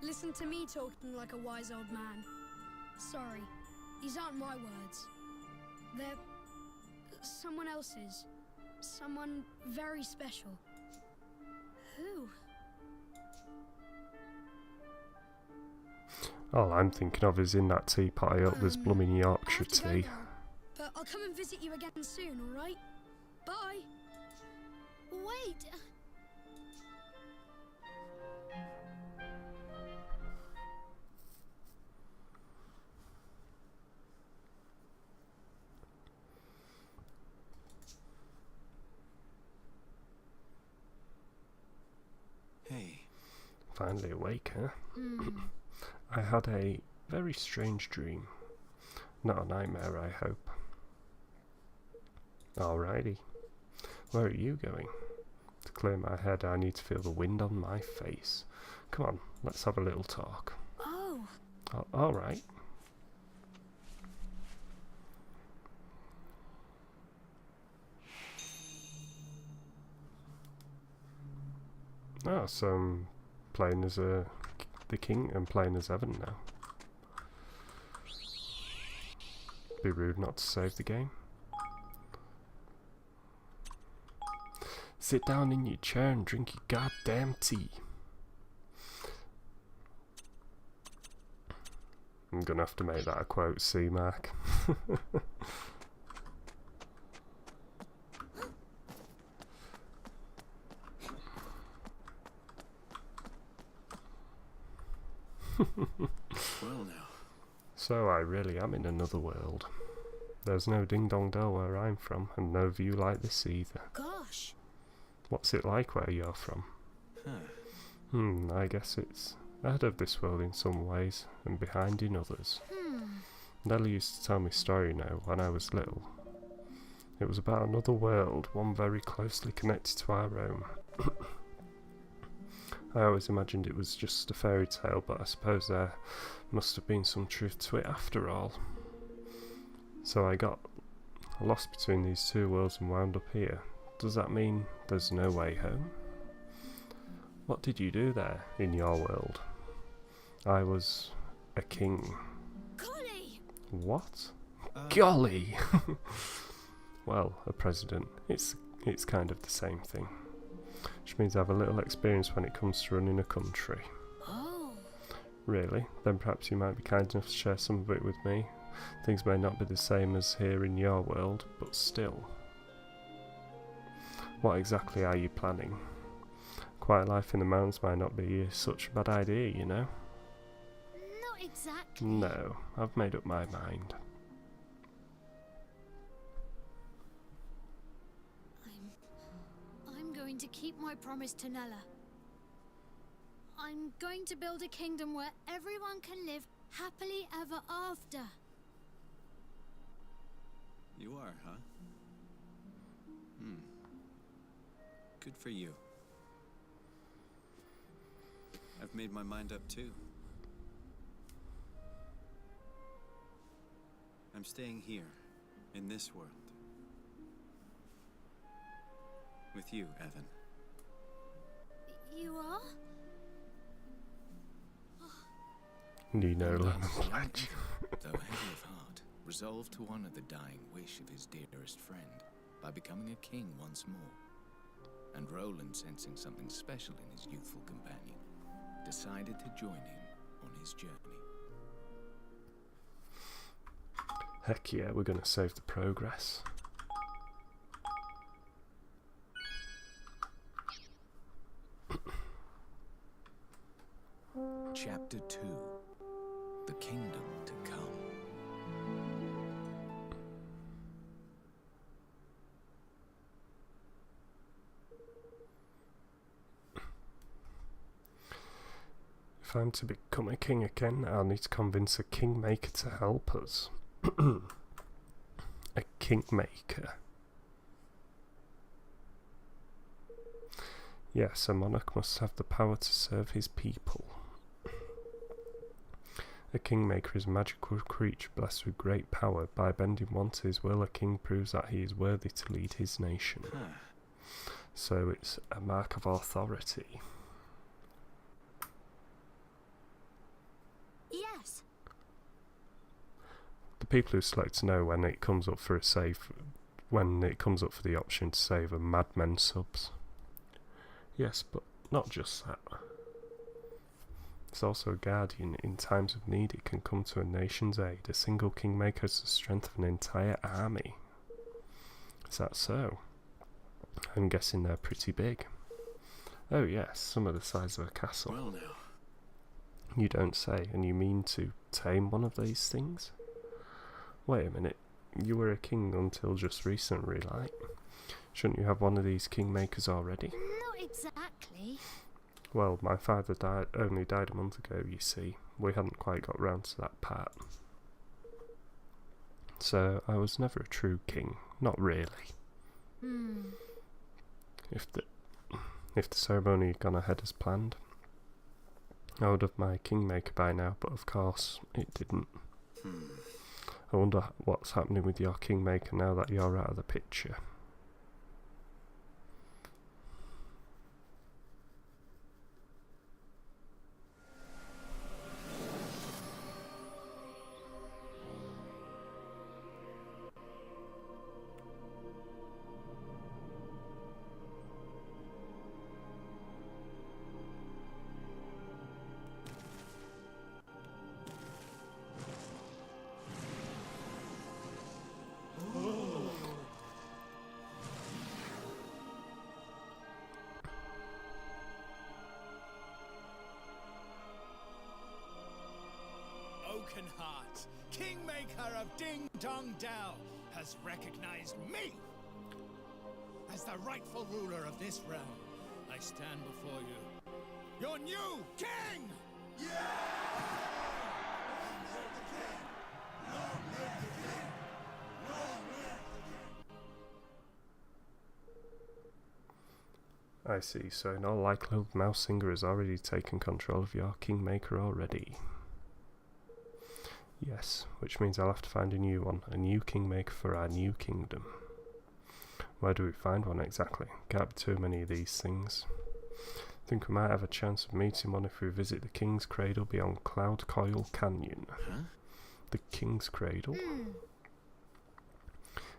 Listen to me talking like a wise old man. Sorry, these aren't my words. They're someone else's. Someone very special. Who? All I'm thinking of is in that teapot I hope there's blooming I Yorkshire have to go tea. now, but I'll come and visit you again soon, alright? Bye! Wait! Hey. Finally awake, huh? I had a very strange dream. Not a nightmare, I hope. Alrighty. Where are you going? To clear my head, I need to feel the wind on my face. Come on, let's have a little talk. Oh. Alright. Oh, so I'm playing as the king and playing as Evan now. Be rude not to save the game. Sit down in your chair and drink your goddamn tea. I'm gonna have to make that a quote, see, Mark. Well now. So I really am in another world. There's no ding dong dell where I'm from, and no view like this either. Gosh. What's it like where you're from? Huh. I guess it's ahead of this world in some ways, and behind in others. Nellie used to tell me a story now when I was little. It was about another world, one very closely connected to our own. I always imagined it was just a fairy tale, but I suppose there must have been some truth to it after all. So I got lost between these two worlds and wound up here. Does that mean there's no way home? What did you do there, in your world? I was a king. Golly! What? Golly! Well, a president. It's kind of the same thing. Which means I have a little experience when it comes to running a country. Oh. Really? Then perhaps you might be kind enough to share some of it with me. Things may not be the same as here in your world, but still. What exactly are you planning? Quiet life in the mountains might not be such a bad idea, you know? Not exactly. No, I've made up my mind. I'm going to keep my promise to Nella. I'm going to build a kingdom where everyone can live happily ever after. You are, huh? Good for you. I've made my mind up too. I'm staying here, in this world. With you, Evan. You are? Nino And Lemon thus, Pledge. though heavy of heart, resolved to honor the dying wish of his dearest friend by becoming a king once more. And Roland, sensing something special in his youthful companion, decided to join him on his journey. Heck yeah, we're gonna save the progress. Chapter 2. The Kingdom to Come. If I'm to become a king again, I'll need to convince a kingmaker to help us. A kingmaker. Yes, a monarch must have the power to serve his people. A kingmaker is a magical creature blessed with great power. By bending one to his will, a king proves that he is worthy to lead his nation. So it's a mark of authority. Yes. The people who select no when it comes up for a save, when it comes up for the option to save, are madmen subs. Yes, but not just that. It's also a guardian. In times of need, it can come to a nation's aid. A single kingmaker has the strength of an entire army. Is that so? I'm guessing they're pretty big. Oh yes, some are the size of a castle. Well now. You don't say, and you mean to tame one of these things? Wait a minute, you were a king until just recently, right? Shouldn't you have one of these kingmakers already? Not exactly. Well, my father only died a month ago, you see. we hadn't quite got round to that part. So I was never a true king, not really. If the ceremony had gone ahead as planned, I would have my kingmaker by now, but of course it didn't. I wonder what's happening with your kingmaker now that you're out of the picture. Oakenheart, Kingmaker of Ding Dong Dell, has recognized me as the rightful ruler of this realm. I stand before you, your new king! I see, so in all likelihood Mousesinger has already taken control of your kingmaker already. Yes, which means I'll have to find a new one, a new kingmaker for our new kingdom. Where do we find one exactly? Can't be too many of these things. Think we might have a chance of meeting one if we visit the King's Cradle beyond Cloud Coil Canyon. The King's Cradle?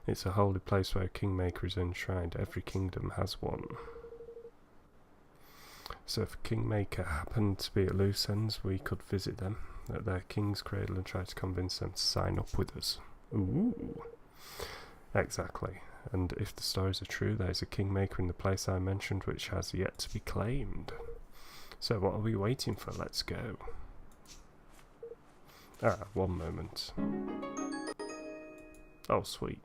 It's a holy place where a kingmaker is enshrined. Every kingdom has one. So if a kingmaker happened to be at loose ends, we could visit them at their King's Cradle and try to convince them to sign up with us. Ooh. Exactly. And if the stories are true, there's a kingmaker in the place I mentioned which has yet to be claimed. So what are we waiting for? Let's go. Ah, one moment. Oh, sweet.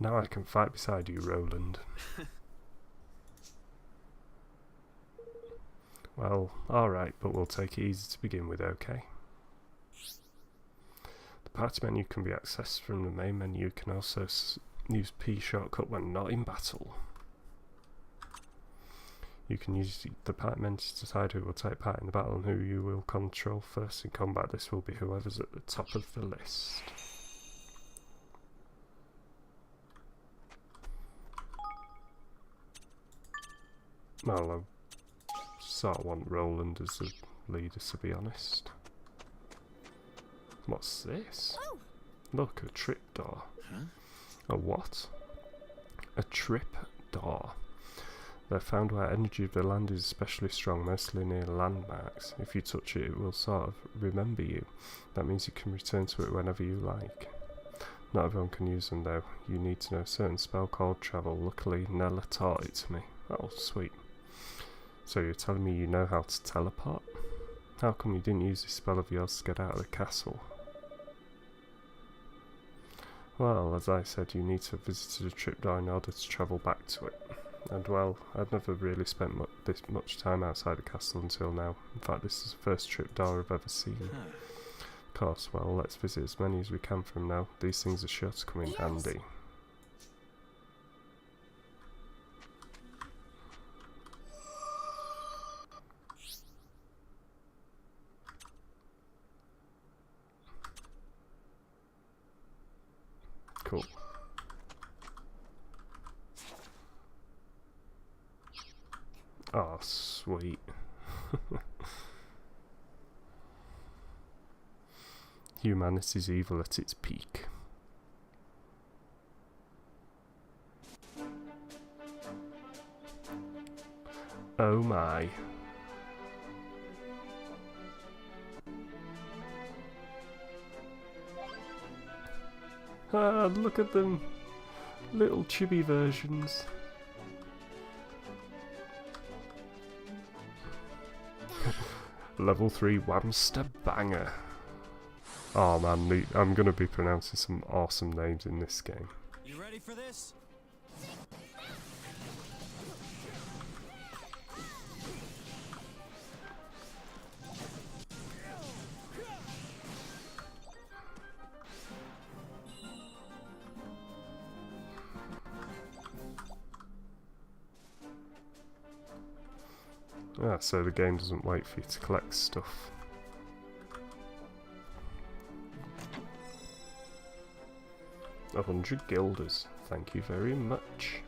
Now I can fight beside you, Roland. Well, alright, but we'll take it easy to begin with, okay? The party menu can be accessed from the main menu. You can also use P shortcut when not in battle. You can use the party menu to decide who will take part in the battle and who you will control first in combat. This will be whoever's at the top of the list. Well, I sort of want Roland as a leader, to be honest. What's this? Oh. Look, a trip door. A what? A trip door. They're found where energy of the land is especially strong, mostly near landmarks. If you touch it, it will sort of remember you. That means you can return to it whenever you like. Not everyone can use them though. You need to know a certain spell called travel. Luckily, Nella taught it to me. Oh, sweet. So you're telling me you know how to teleport? How come you didn't use this spell of yours to get out of the castle? Well, as I said, you need to have visited a tripdoor in order to travel back to it. And well, I've never really spent this much time outside the castle until now. In fact, this is the first tripdoor I've ever seen. Of course, well, let's visit as many as we can from now. These things are sure to come in handy. Cool. Oh, sweet. Humanity's evil at its peak. Oh my. Ah, look at them. Little chibi versions. Level 3 Whamster Banger. Oh man, I'm gonna be pronouncing some awesome names in this game. You ready for this? Ah, so the game doesn't wait for you to collect stuff. A 100 guilders. Thank you very much.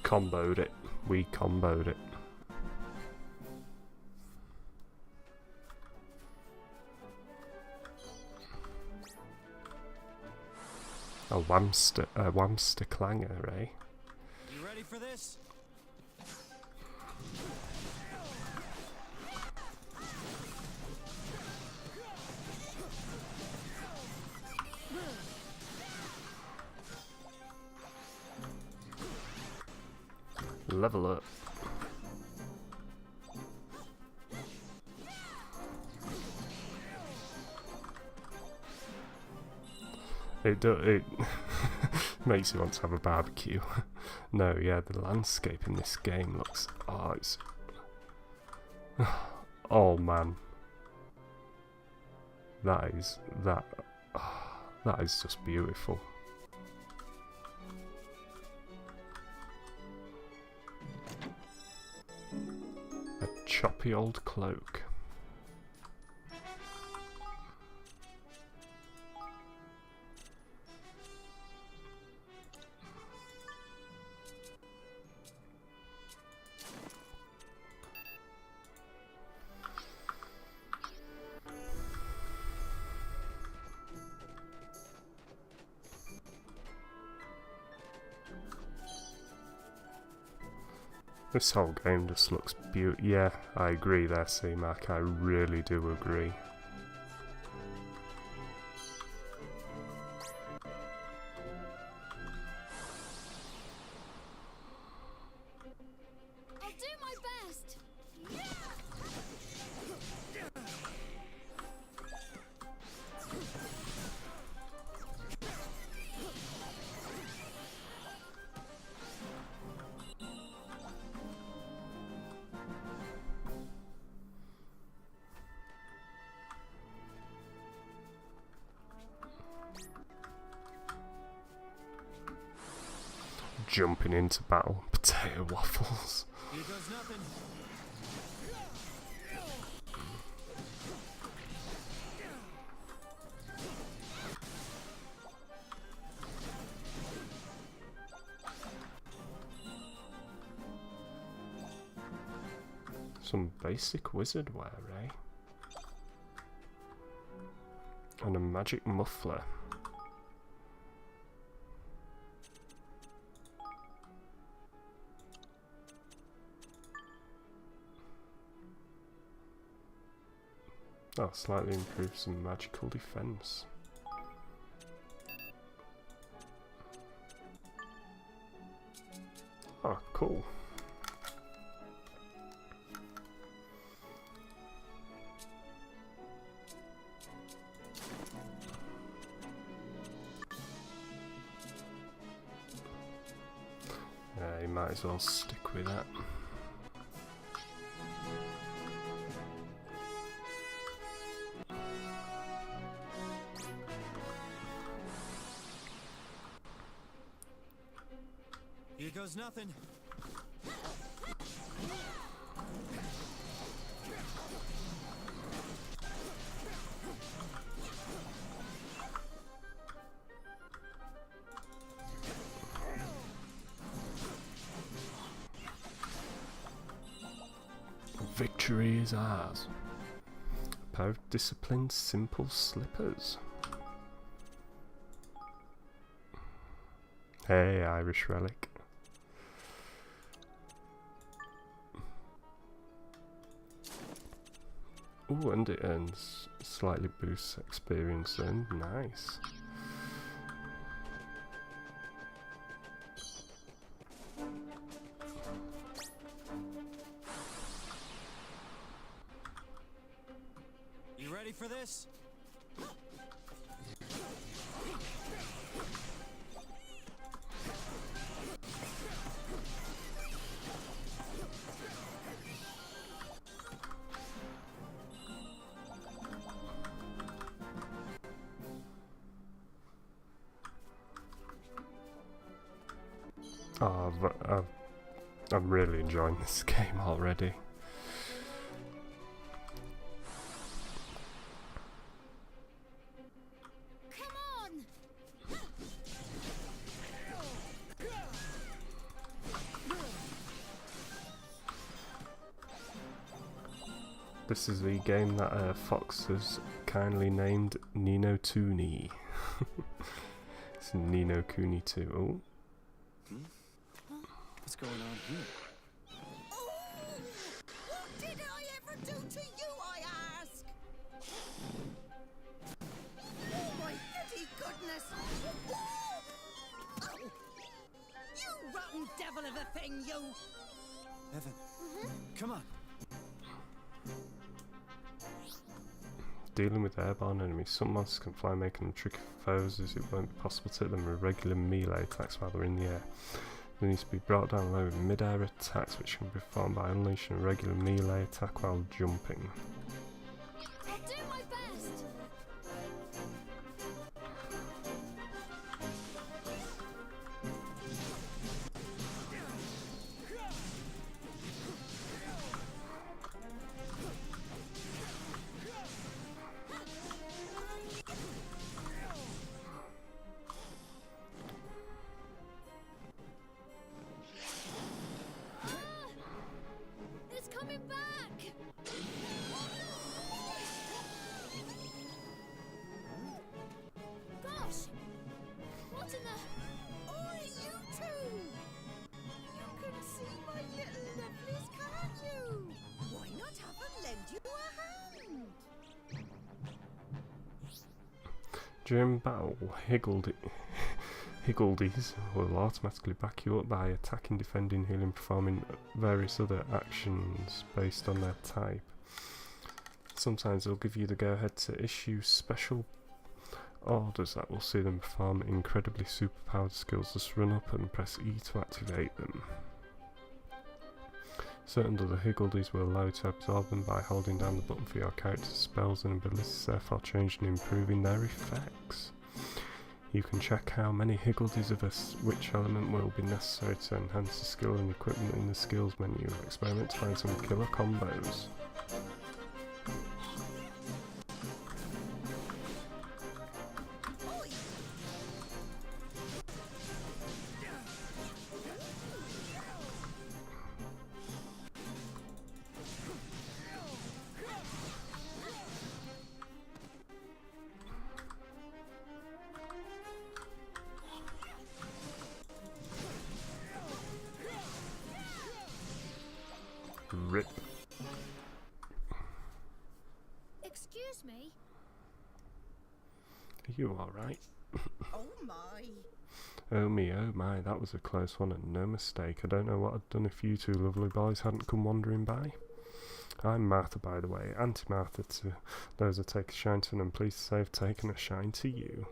Comboed it. We comboed it. A whamster clanger, eh? You ready for this? Level up. It makes you want to have a barbecue. No, yeah, the landscape in this game looks... Oh, it's... Oh, man. That is just beautiful. A choppy old cloak. This whole game just looks beautiful. Yeah, I agree there, C-Mark. I really do agree. I'll do my best. Jumping into battle. Potato waffles. Here goes nothing. Some basic wizard wear, eh? And a magic muffler. Oh, slightly improve some magical defense. Oh, cool. Yeah, you might as well stick with that. Here goes nothing. Victory is ours. A pair of disciplined, simple slippers. Hey, Irish relic. Ooh, and it earns slightly boosts experience then. Nice. You ready for this? Oh, I'm really enjoying this game already. Come on! This is the game that Fox has kindly named Nino Tuni. It's Nino Kuni 2. Oh. What's going on here? Oh! What did I ever do to you, I ask? Oh my goody goodness! Oh! You rotten devil of a thing, you! Evan, come on. Dealing with airborne enemies, some monsters can fly, making them tricky for foes, as it won't be possible to hit them with regular melee attacks while they're in the air. They need to be brought down low with mid-air attacks, which can be performed by unleashing a regular melee attack while jumping. I'll do my best! It's coming back! Gosh! What in the... Oi, you two! You can see my little lovelies, can't you? Why not have them lend you a hand? During battle, Higgledies will automatically back you up by attacking, defending, healing, performing various other actions based on their type. Sometimes they'll give you the go-ahead to issue special orders that will see them perform incredibly superpowered skills. Just run up and press E to activate them. Certain other Higgledies will allow you to absorb them by holding down the button for your character's spells and abilities, therefore changing and improving their effects. You can check how many Higgledies of which element will be necessary to enhance the skill and equipment in the skills menu. Experiment to find some killer combos. Rip. Excuse me? Are you alright? Oh my! Oh me, oh my, that was a close one and no mistake. I don't know what I'd done if you two lovely boys hadn't come wandering by. I'm Martha, by the way, Auntie Martha to those that take a shine to, and I'm pleased to say I've taken a shine to you.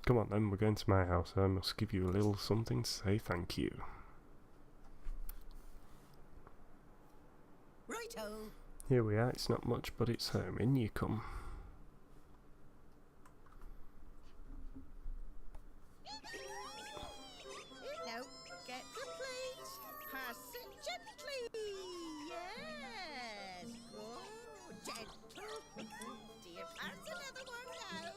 Come on then, we're going to my house, I must give you a little something to say thank you. Righto! Here we are, it's not much, but it's home. In you come. Now, get the plate. Pass it gently. Yes. Good. Gentle. Dear, pass another one now.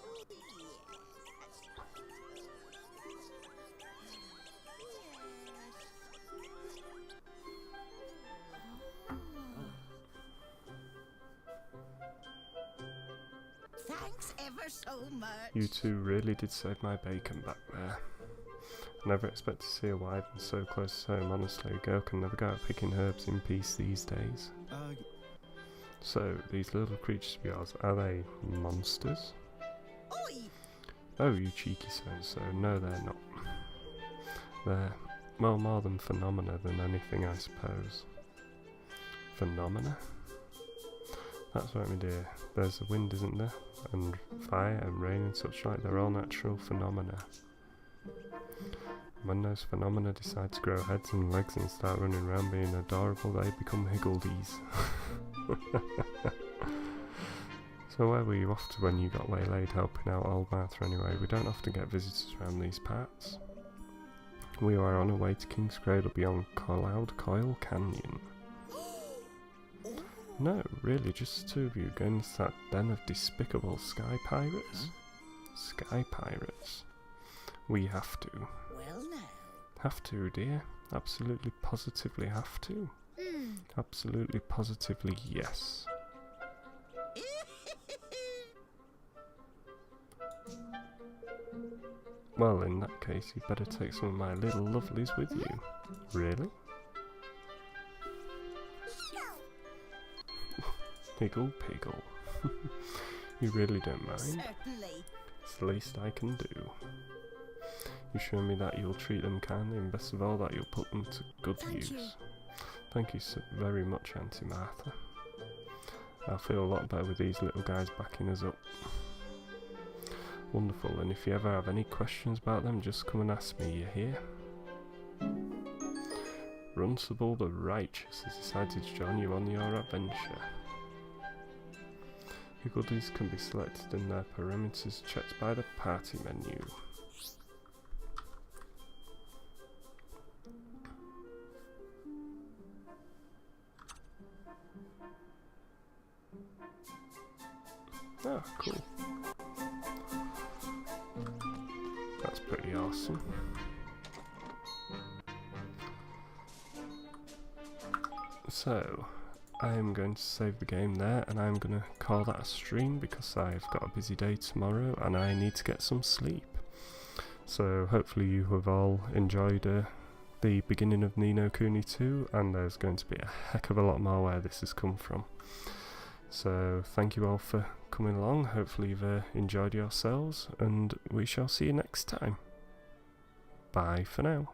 Thanks ever so much. You two really did save my bacon back there. I never expect to see a wyvern so close to home. Honestly, a girl can never go out picking herbs in peace these days. So, these little creatures of yours, are they monsters? Oi! Oh, you cheeky so-and-so. No, they're not. They're, well, more than phenomena than anything, I suppose. Phenomena? That's right, my dear. There's the wind, isn't there? And fire and rain and such like. They're all natural phenomena. When those phenomena decide to grow heads and legs and start running around being adorable, they become Higgledies. So where were you off to when you got waylaid helping out old Martha anyway? We don't often get visitors around these parts. We are on our way to King's Cradle beyond Cloud Coil Canyon. No, really, just two of you going into that den of despicable sky pirates? Sky pirates. We have to. Well, now. Have to, dear. Absolutely positively have to. Absolutely positively yes. Well, in that case, you'd better take some of my little lovelies with you. Really? Piggle, piggle. You really don't mind? Certainly. It's the least I can do. You show me that you'll treat them kindly, and best of all, that you'll put them to good use. You. Thank you so very much, Auntie Martha. I feel a lot better with these little guys backing us up. Wonderful, and if you ever have any questions about them, just come and ask me, you hear? Runcible the Righteous has decided to join you on your adventure. Your goodies can be selected in their parameters checked by the party menu. Oh, cool. That's pretty awesome. So, I'm going to save the game there, and I'm going to call that a stream because I've got a busy day tomorrow and I need to get some sleep. So hopefully you have all enjoyed the beginning of Ni no Kuni 2, and there's going to be a heck of a lot more where this has come from. So thank you all for coming along. Hopefully you've enjoyed yourselves, and we shall see you next time. Bye for now.